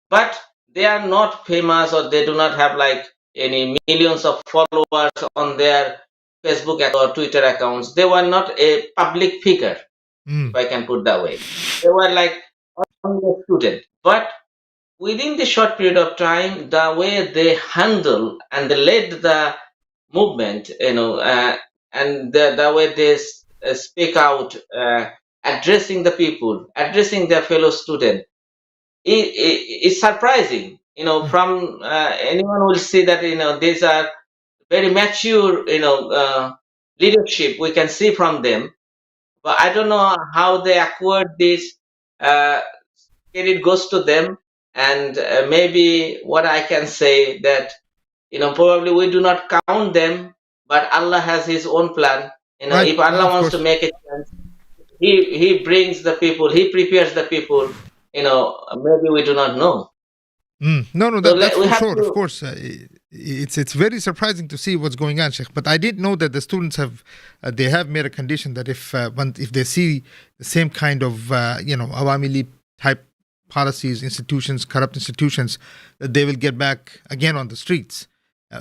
but they are not famous, or they do not have like any millions of followers on their Facebook or Twitter accounts. They were not a public figure, if Mm. I can put that way. They were like only a student, but within the short period of time, the way they handle and they led the movement, and the way they speak out, addressing the people, addressing their fellow student, it's surprising. Mm. From anyone will see that these are very mature, leadership we can see from them. But I don't know how they acquired this. Uh, Credit goes to them, and maybe what I can say that probably we do not count them, but Allah has His own plan. Right. If Allah Of wants to course. make a chance, He brings the people, He prepares the people. Maybe we do not know. Mm. No, So that's we for have sure. Of to. course, it's very surprising to see what's going on, Sheikh. But I didn't know that the students have they have made a condition that if they see the same kind of Awami League type policies, institutions, corrupt institutions, that they will get back again on the streets,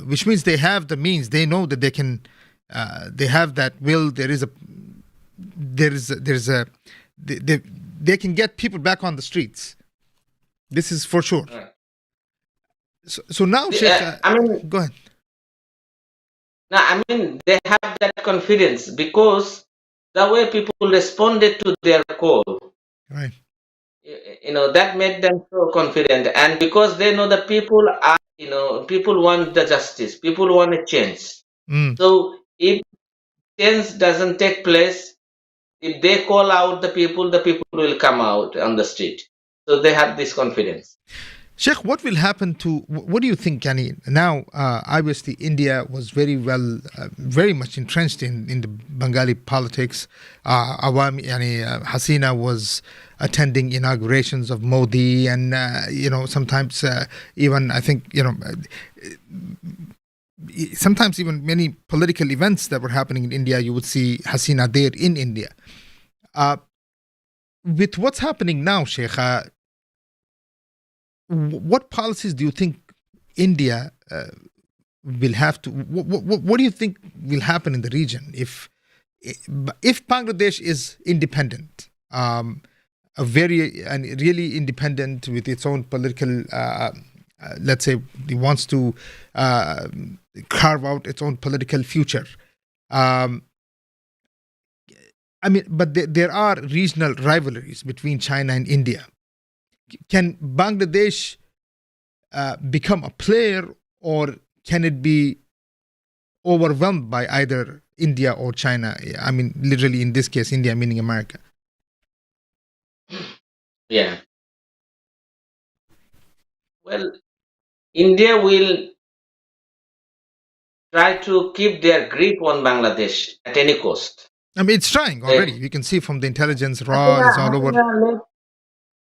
which means they have the means. They know that they can. They have that will. They can get people back on the streets. This is for sure. So now, Sheikh, I mean, go ahead. they have that confidence because the way people responded to their call. Right. that made them so confident, and because they know that people are, people want the justice, people want a change. Mm. So if change doesn't take place, if they call out the people will come out on the street. So they have this confidence. Sheikh, what will happen to, what do you think, Yani? Now, obviously, India was very much entrenched in the Bengali politics. Hasina was attending inaugurations of Modi, and, sometimes even, I think, sometimes even many political events that were happening in India, you would see Hasina there in India. With what's happening now, Sheikh, what policies do you think India will have to? What do you think will happen in the region if Bangladesh is independent, really independent with its own political? Let's say it wants to carve out its own political future. But there are regional rivalries between China and India. Can Bangladesh become a player, or can it be overwhelmed by either India or China? Literally in this case, India meaning America. Yeah. Well, India will try to keep their grip on Bangladesh at any cost. It's trying already. You can see from the intelligence raw is all over.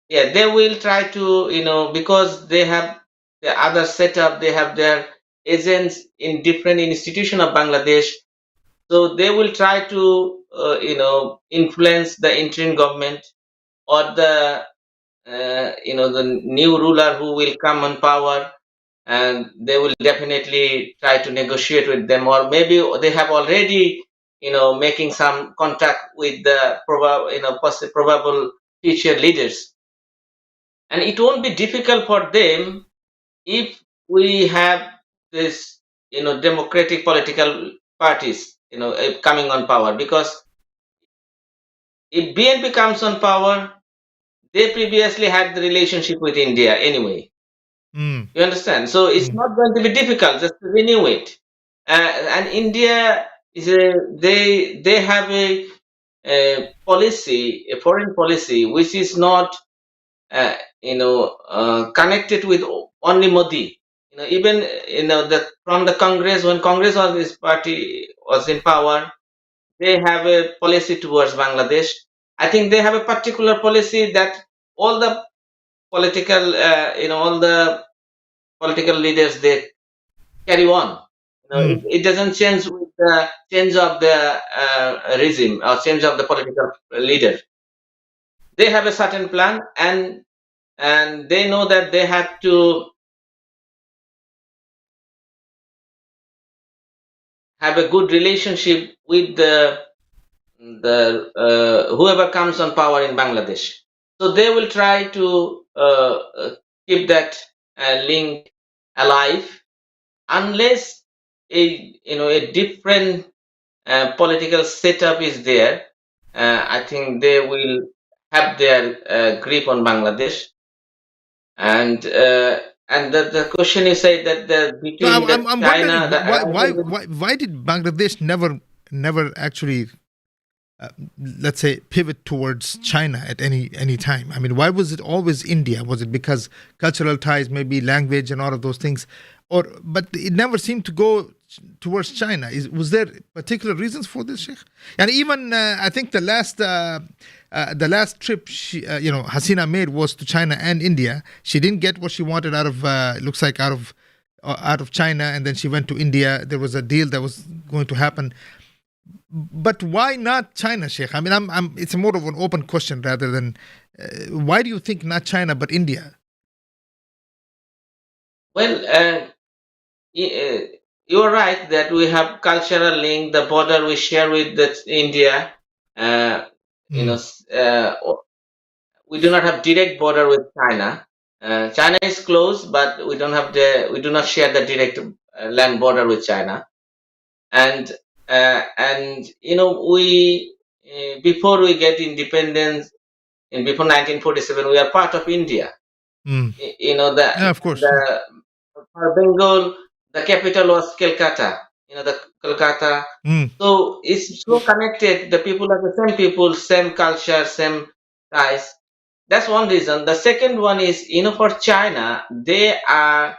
Yeah, they will try to, because they have the other setup, they have their agents in different institution of Bangladesh. So they will try to, influence the interim government or the new ruler who will come on power, and they will definitely try to negotiate with them, or maybe they have already, making some contact with the probable future leaders. And it won't be difficult for them if we have this, democratic political parties, coming on power, because if BNP comes on power, they previously had the relationship with India anyway. Mm. You understand? So it's not going to be difficult just to renew it. And India they have a policy, a foreign policy, which is not connected with only Modi. Even from the Congress, when Congress or this party was in power, they have a policy towards Bangladesh. I think they have a particular policy that all the all the political leaders they carry on. It doesn't change with the change of the regime or change of the political leader. They have a certain plan, and they know that they have to have a good relationship with the whoever comes on power in Bangladesh. So they will try to keep that link alive, unless a different political setup is there. I think they will have their grip on Bangladesh, and the question you say that So between the I'm China, wondering why did Bangladesh never actually let's say pivot towards China at any time? Why was it always India? Was it because cultural ties, maybe language and all of those things, but it never seemed to go towards China? Was there particular reasons for this, Sheikh? And even I think the last trip Hasina made was to China and India. She didn't get what she wanted out of looks like out of China, and then she went to India. There was a deal that was going to happen. But why not China, Sheikh? It's more of an open question rather than why do you think not China but India? well, you are right that we have cultural link, the border we share with India. Uh, we do not have direct border with China. China is close, but we do not share the direct land border with China. And we before we get independence, before 1947, we are part of India. Mm. You know, the Yeah, of course. Yeah. the for Bengal, the capital was Calcutta. You know, the Calcutta. Mm. So it's so connected. The people are the same people, same culture, same ties. That's one reason. The second one is, for China, they are.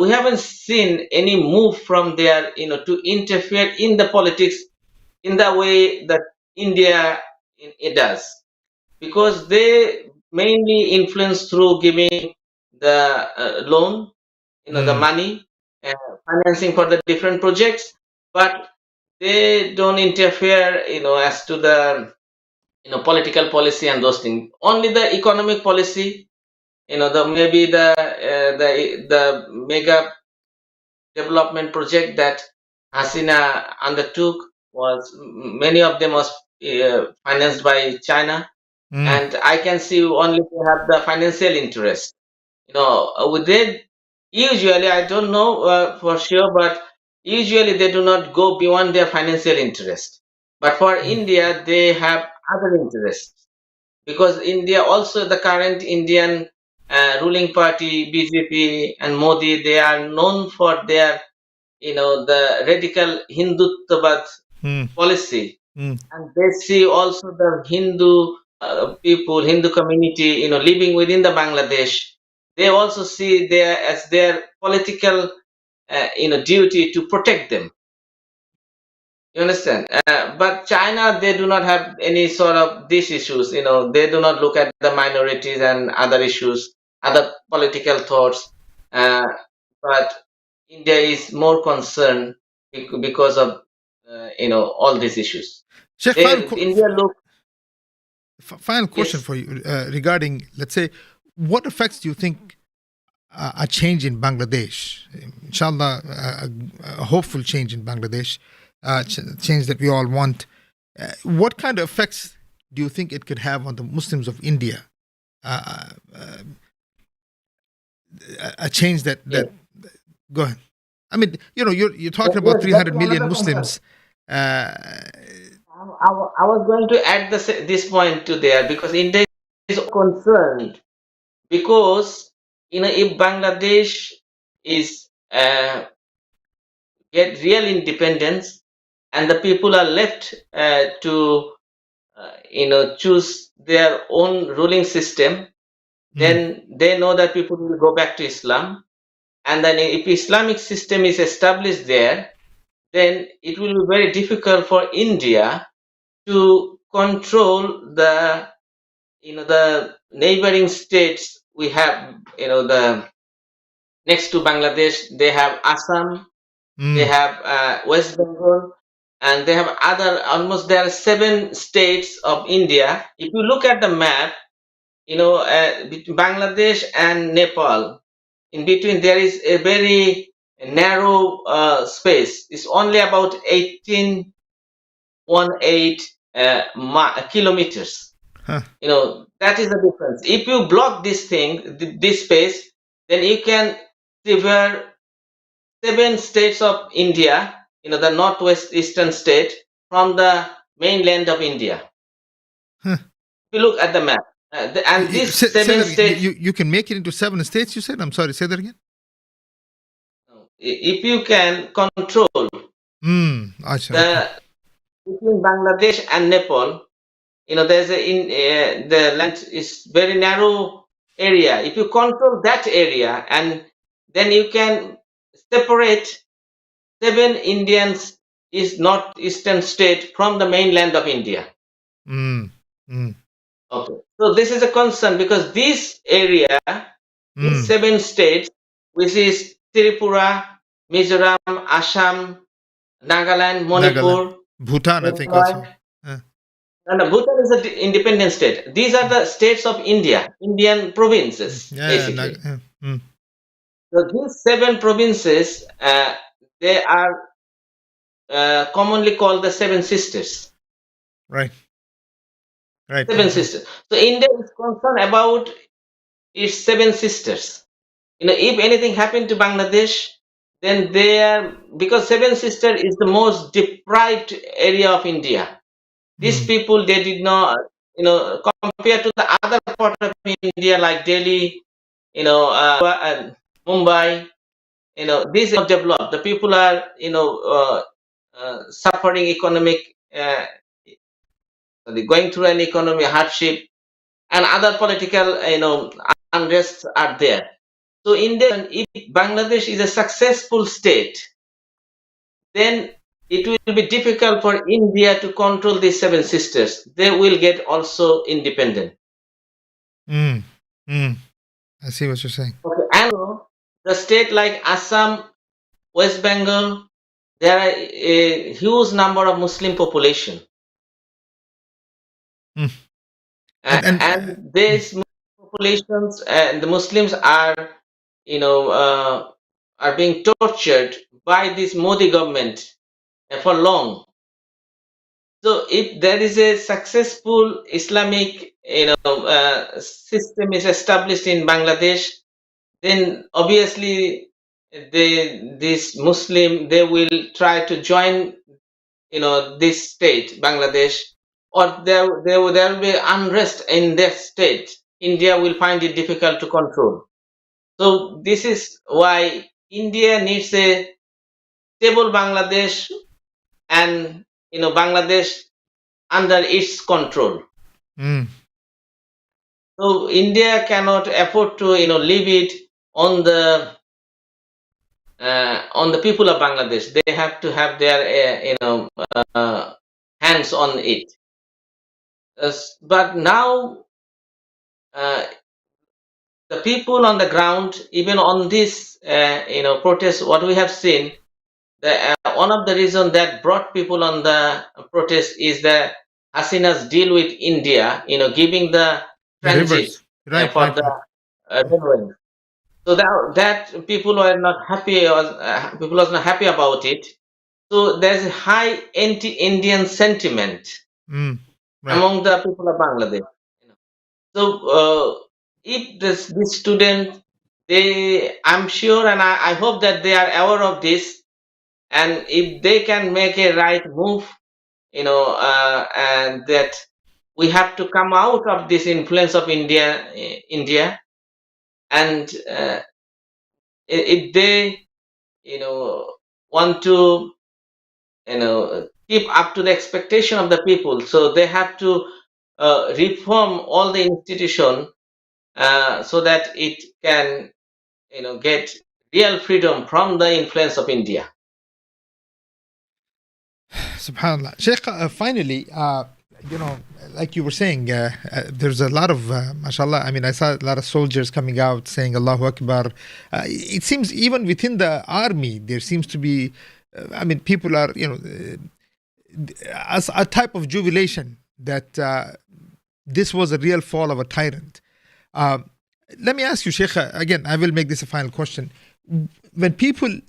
We haven't seen any move from there, to interfere in the politics in the way that India it does, because they mainly influence through giving the loan, the Mm. money, financing for the different projects, but they don't interfere, as to the political policy and those things. Only the economic policy, the maybe the mega development project that Hasina undertook was many of them was financed by China, Mm. and I can see only they have the financial interest. With it, usually I don't know for sure, but usually they do not go beyond their financial interest. But for Mm. India, they have other interests, because India also, the current Indian ruling party BJP and Modi, they are known for their the radical Hindutva Mm. policy, Mm. and they see also the Hindu people, Hindu community, living within the Bangladesh. They also see their as their political, duty to protect them. You understand? But China, they do not have any sort of these issues. They do not look at the minorities and other issues, other political thoughts. Uh, but India is more concerned because of all these issues. Sheikh, India look. final question Yes. for you regarding, let's say, what effects do you think a change in Bangladesh, inshallah, a hopeful change in Bangladesh, change that we all want, what kind of effects do you think it could have on the Muslims of India? Uh, uh, a change that Yes. go ahead. I mean, you're talking about Yes, that is 300 million another concern. Muslims. Uh, I was going to add this point to there, because India is concerned, because if Bangladesh is get real independence, and the people are left to choose their own ruling system, mm, then they know that people will go back to Islam, and then if Islamic system is established there, then it will be very difficult for India to control the neighboring states. We have, the next to Bangladesh, they have Assam, they mm, have West Bengal, and they have other, almost there are 7 states of India. If you look at the map, between Bangladesh and Nepal, in between there is a very narrow space. It's only about 1818 kilometers. huh, That is the difference. If you block this thing, this space, then you can sever 7 states of India, the northwest eastern state, from the mainland of India. huh. If you look at the map, and these Say seven that again. states, You can make it into 7 states. You said. I'm sorry. Say that again. if you can control Acha, okay. the between Bangladesh and Nepal, there's the land is very narrow area. If you control that area, and then you can separate 7 Indians is northeastern state from the mainland of India. Mm, mm, Okay. So this is a concern, because this area, these mm. 7 states, which is Tripura, Mizoram, Assam, Nagaland, Nagaland, Manipur, Bhutan, I think Meghalaya, also. Uh, and Bhutan is an independent state. These are the states of India, Indian provinces, yeah, basically. mm, So these 7 provinces, they are commonly called the Seven Sisters. right, right, Seven right, right. Sisters. So India is concerned about its 7 sisters. If anything happened to Bangladesh, then they are, because Seven Sister is the most deprived area of India. These Mm, people, they did not. compared to the other part of India like Delhi, and Mumbai, these are not developed. The people are, suffering economic, going through an economic hardship, and other political, unrests are there. So India, if Bangladesh is a successful state, then it will be difficult for India to control these seven sisters. They will get also independent. Mm. Mm. I see what you're saying. Okay. And the state like Assam, West Bengal, there are a huge number of Muslim population. Mm. And And these populations and the Muslims are, are being tortured by this Modi government for long. So if there is a successful Islamic, system is established in Bangladesh, then obviously this Muslim, they will try to join, this state, Bangladesh, or there will be unrest in that state. India will find it difficult to control. So this is why India needs a stable Bangladesh, and Bangladesh under its control. mm. So India cannot afford to leave it on the people of Bangladesh. They have to have their hands on it. But now uh, the people on the ground, even on this protest, what we have seen, one of the reasons that brought people on the protest is the Hasina's deal with India, giving the The transit rivers. Right, for right, the right. railway. So that people were not happy, or people was not happy about it. So there's a high anti-Indian sentiment Mm. Right. among the people of Bangladesh. So if this student, I'm sure, and I hope that they are aware of this, and if they can make a right move, and that we have to come out of this influence of India, and if they, want to, keep up to the expectation of the people, so they have to reform all the institution, so that it can, get real freedom from the influence of India. Subhanallah. Sheikh, finally, like you were saying, there's a lot of, mashallah, I mean, I saw a lot of soldiers coming out saying Allahu Akbar. It seems even within the army, there seems to be, people are, as a type of jubilation that this was a real fall of a tyrant. Uh, Let me ask you, Sheikh, again, I will make this a final question. When people,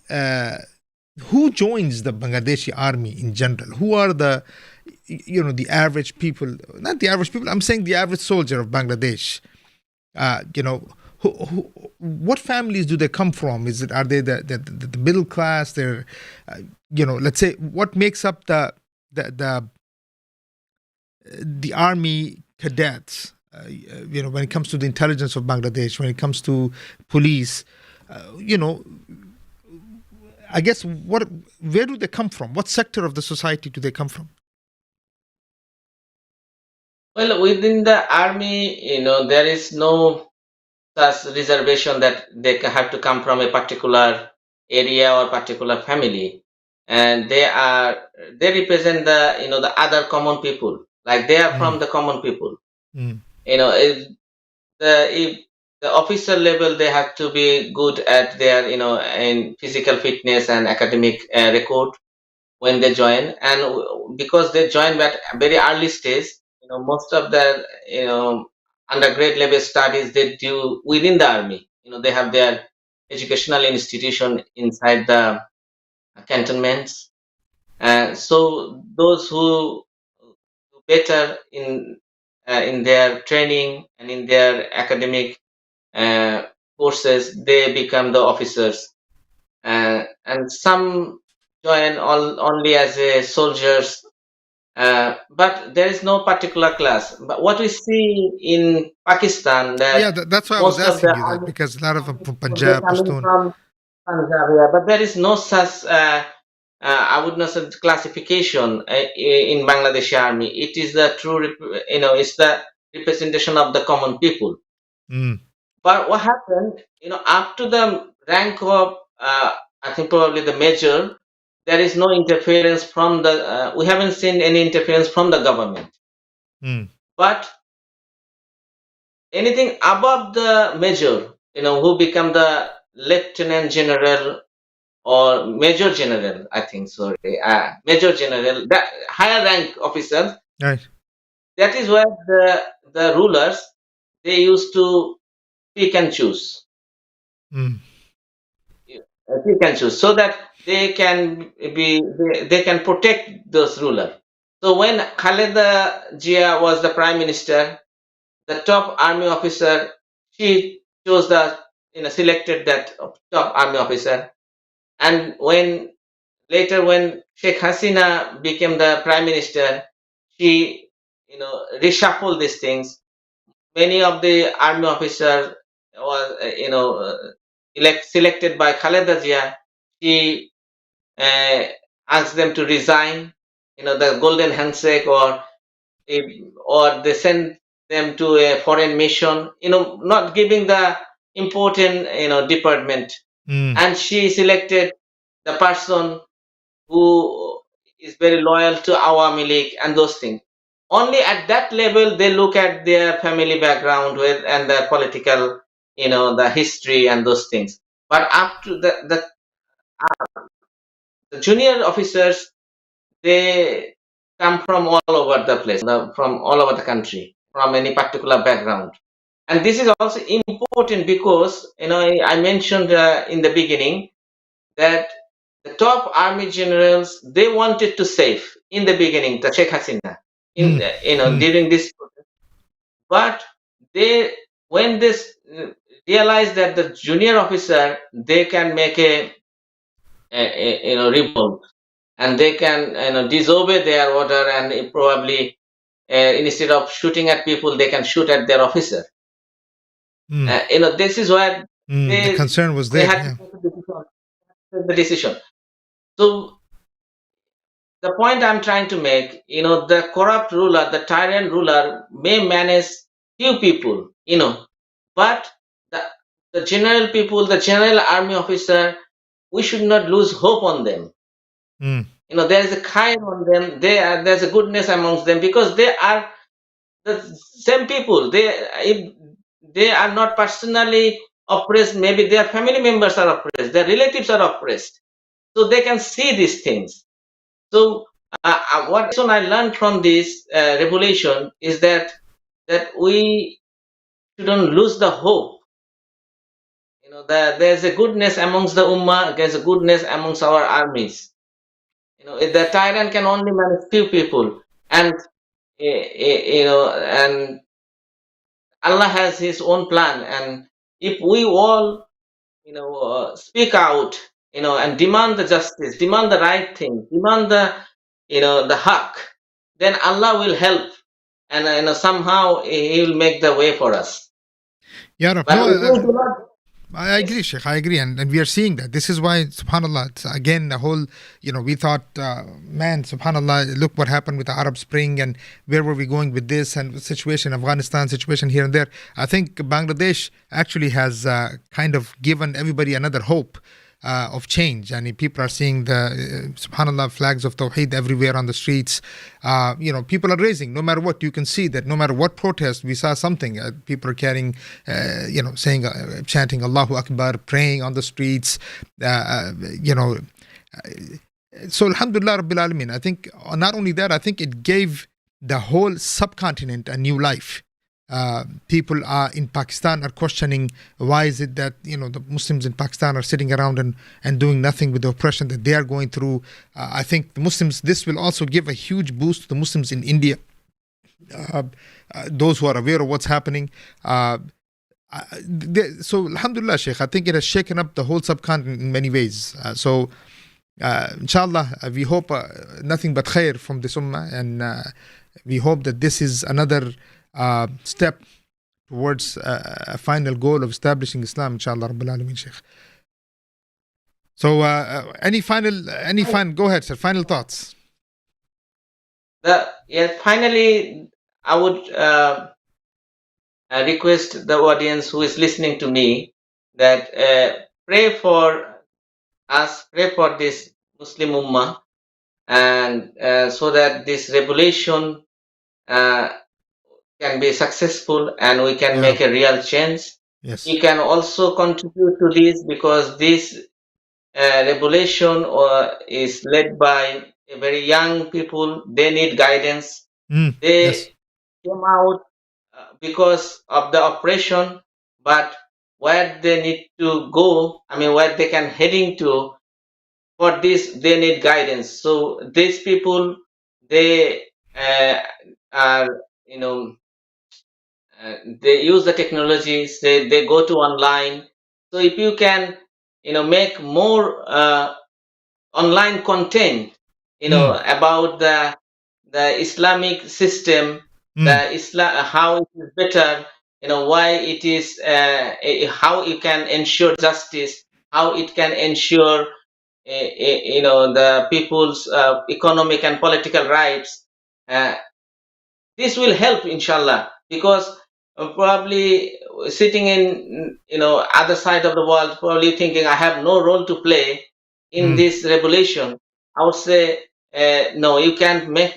who joins the Bangladeshi army in general? Who are the average people? Not the average people, I'm saying the average soldier of Bangladesh. What families do they come from? Are they the middle class? They're, let's say, what makes up the army cadets? When it comes to the intelligence of Bangladesh, when it comes to police, I guess where do they come from? What sector of the society do they come from? Well, within the army, there is no such reservation that they have to come from a particular area or particular family, and they represent the other common people, like they are from Mm, the common people. mm, If the officer level, they have to be good at their, in physical fitness and academic record when they join, and because they join at a very early stage, most of their, undergrad level studies they do within the army. They have their educational institution inside the cantonments, and so those who do better in their training and in their academic uh, courses, they become the officers, and some join only as a soldiers, but there is no particular class. But what we see in Pakistan, Yeah, that that's why I was most of the asking you that, army because a lot of them from they're Punjab, coming Pashtun. from Punjab, yeah, but there is no such, I would not say classification in Bangladeshi army. It is the true, it's the representation of the common people. Mm, But what happened, up to the rank of, I think probably the major, there is no interference from we haven't seen any interference from the government. mm, But anything above the major, who become the lieutenant general or major general, I think, sorry, major general, that higher rank officers, right. that is where the rulers, they used to pick and choose. Mm, Pick and choose so that they can protect those rulers. So when Khaleda Jia was the prime minister, the top army officer, she chose selected that top army officer. And when Sheikh Hasina became the prime minister, she, reshuffled these things. Many of the army officers was, selected by Khaleda Jia. She uh, asked them to resign, the golden handshake, or they send them to a foreign mission, not giving the important, department. mm, And she selected the person who is very loyal to Awami League and those things. Only at that level they look at their family background and their political, the history and those things. But up to the junior officers, they come from all over the place, from all over the country, from any particular background. And this is also important because, I mentioned in the beginning that the top army generals, they wanted to save in the beginning the Sheikh Hasina mm, mm. during this protest. But they when this realized that the junior officer, they can make a revolt, and they can, disobey their order, and probably, instead of shooting at people, they can shoot at their officer. Mm, This is where the they concern was they there. had to Yeah. take the decision. So the point I'm trying to make, the corrupt ruler, the tyrant ruler may manage few people, but the, the general people, the general army officer, we should not lose hope on them. Mm, There is a kind on them. There's a goodness amongst them because they are the same people. If they are not personally oppressed, maybe their family members are oppressed, their relatives are oppressed, so they can see these things. So, what lesson I learned from this revelation is that we shouldn't lose the hope. That there's a goodness amongst the ummah, there's a goodness amongst our armies. The tyrant can only manage few people, and and Allah has His own plan. And if we all, speak out, and demand the justice, demand the right thing, demand the haq, then Allah will help, and somehow He will make the way for us. yeah, Rab. But No, if we do not, I agree, yes, Sheikh. I agree, and we are seeing that. This is why, Subhanallah. It's, again, the whole, we thought, man, Subhanallah. Look what happened with the Arab Spring, and where were we going with this, and the situation, Afghanistan situation here and there. I think Bangladesh actually has kind of given everybody another hope of change, and people are seeing the Subhanallah flags of Tawheed everywhere on the streets. People are raising, no matter what. You can see that no matter what protest, we saw something. People are carrying, saying, chanting Allahu Akbar, praying on the streets. So Alhamdulillah Rabbil Alameen. I think not only that, I think it gave the whole subcontinent a new life. People in Pakistan are questioning why is it that the Muslims in Pakistan are sitting around and doing nothing with the oppression that they are going through. I think the Muslims, this will also give a huge boost to the Muslims in India, those who are aware of what's happening. So Alhamdulillah, Sheikh, I think it has shaken up the whole subcontinent in many ways. So inshallah, we hope nothing but khair from this ummah, and we hope that this is another step towards a final goal of establishing Islam, inshallah, Rabbil Alameen, Sheikh. So, any final, go ahead, sir, final thoughts. Finally, I would request the audience who is listening to me that pray for us, pray for this Muslim Ummah, and so that this revolution can be successful and we can make a real change. Yes. We can also contribute to this because this revolution is led by very young people. They need guidance. They came out because of the oppression, but where they need to go, I mean, where they can heading to, for this they need guidance. So these people, they are, they use the technologies, they go to online. So if you can, make more online content, about the Islamic system, the Islam, how it is better, why it is, how it can ensure justice, how it can ensure, the people's economic and political rights. This will help, inshallah, because probably sitting in, other side of the world, probably thinking I have no role to play in this revolution. I would say, no, you can't make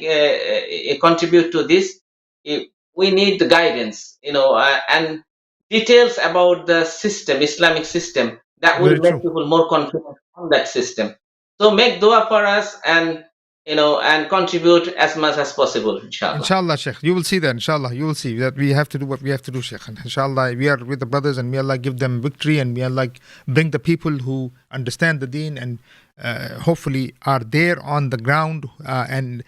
contribute to this. We need the guidance, and details about the system, Islamic system, that will Very make true. people more confident on that system. So make dua for us, and and contribute as much as possible, inshallah. Inshallah, Sheikh. You will see that, inshallah. You will see that we have to do what we have to do, Sheikh. And inshallah, we are with the brothers, and may Allah give them victory, and may Allah bring the people who understand the deen and hopefully are there on the ground and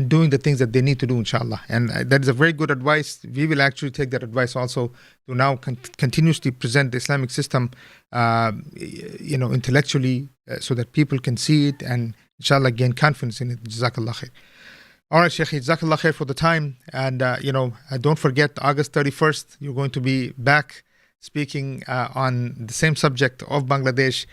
doing the things that they need to do, inshallah. And that is a very good advice. We will actually take that advice also to now continuously present the Islamic system, intellectually, so that people can see it and inshallah gain confidence in it. Jazakallah khair. All right, Sheikh, Jazakallah khair for the time. And, don't forget, August 31st, you're going to be back speaking on the same subject of Bangladesh.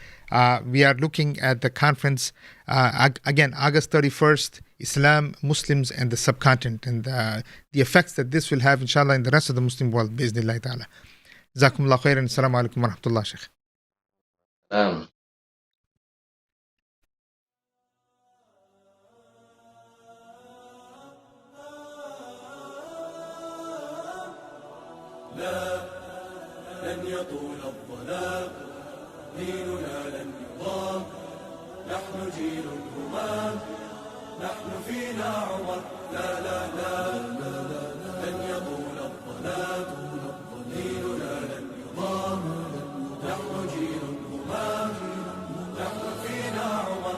We are looking at the conference, again, August 31st, Islam, Muslims, and the subcontinent, and the effects that this will have, inshallah, in the rest of the Muslim world, bi'idhnillah ta'ala. Jazakumullah khairan. Assalamu alaikum wa rahmatullah, Sheikh. لا لن يطول الظلام ديننا لن يضام نحن جيل الهمام نحن فينا عمر لا لا لا لن يطول الظلام ديننا لن يضام نحن جيل الهمام نحن فينا عمر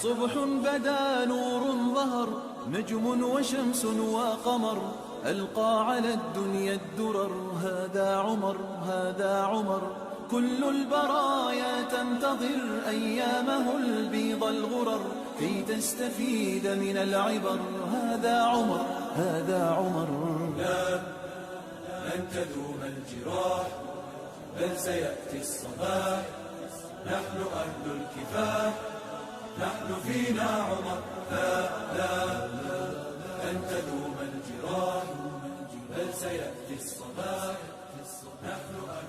صبح بدا نور ظهر نجم وشمس وقمر ألقى على الدنيا الدرر هذا عمر هذا عمر كل البرايا تنتظر أيامه البيض الغرر كي تستفيد من العبر هذا عمر هذا عمر لا لن تدوم الجراح بل سيأتي الصباح نحن أهل الكفاح نحن فينا عمر لا لا لن تدوم الجراح بل سيأتي الصباح نحن أهل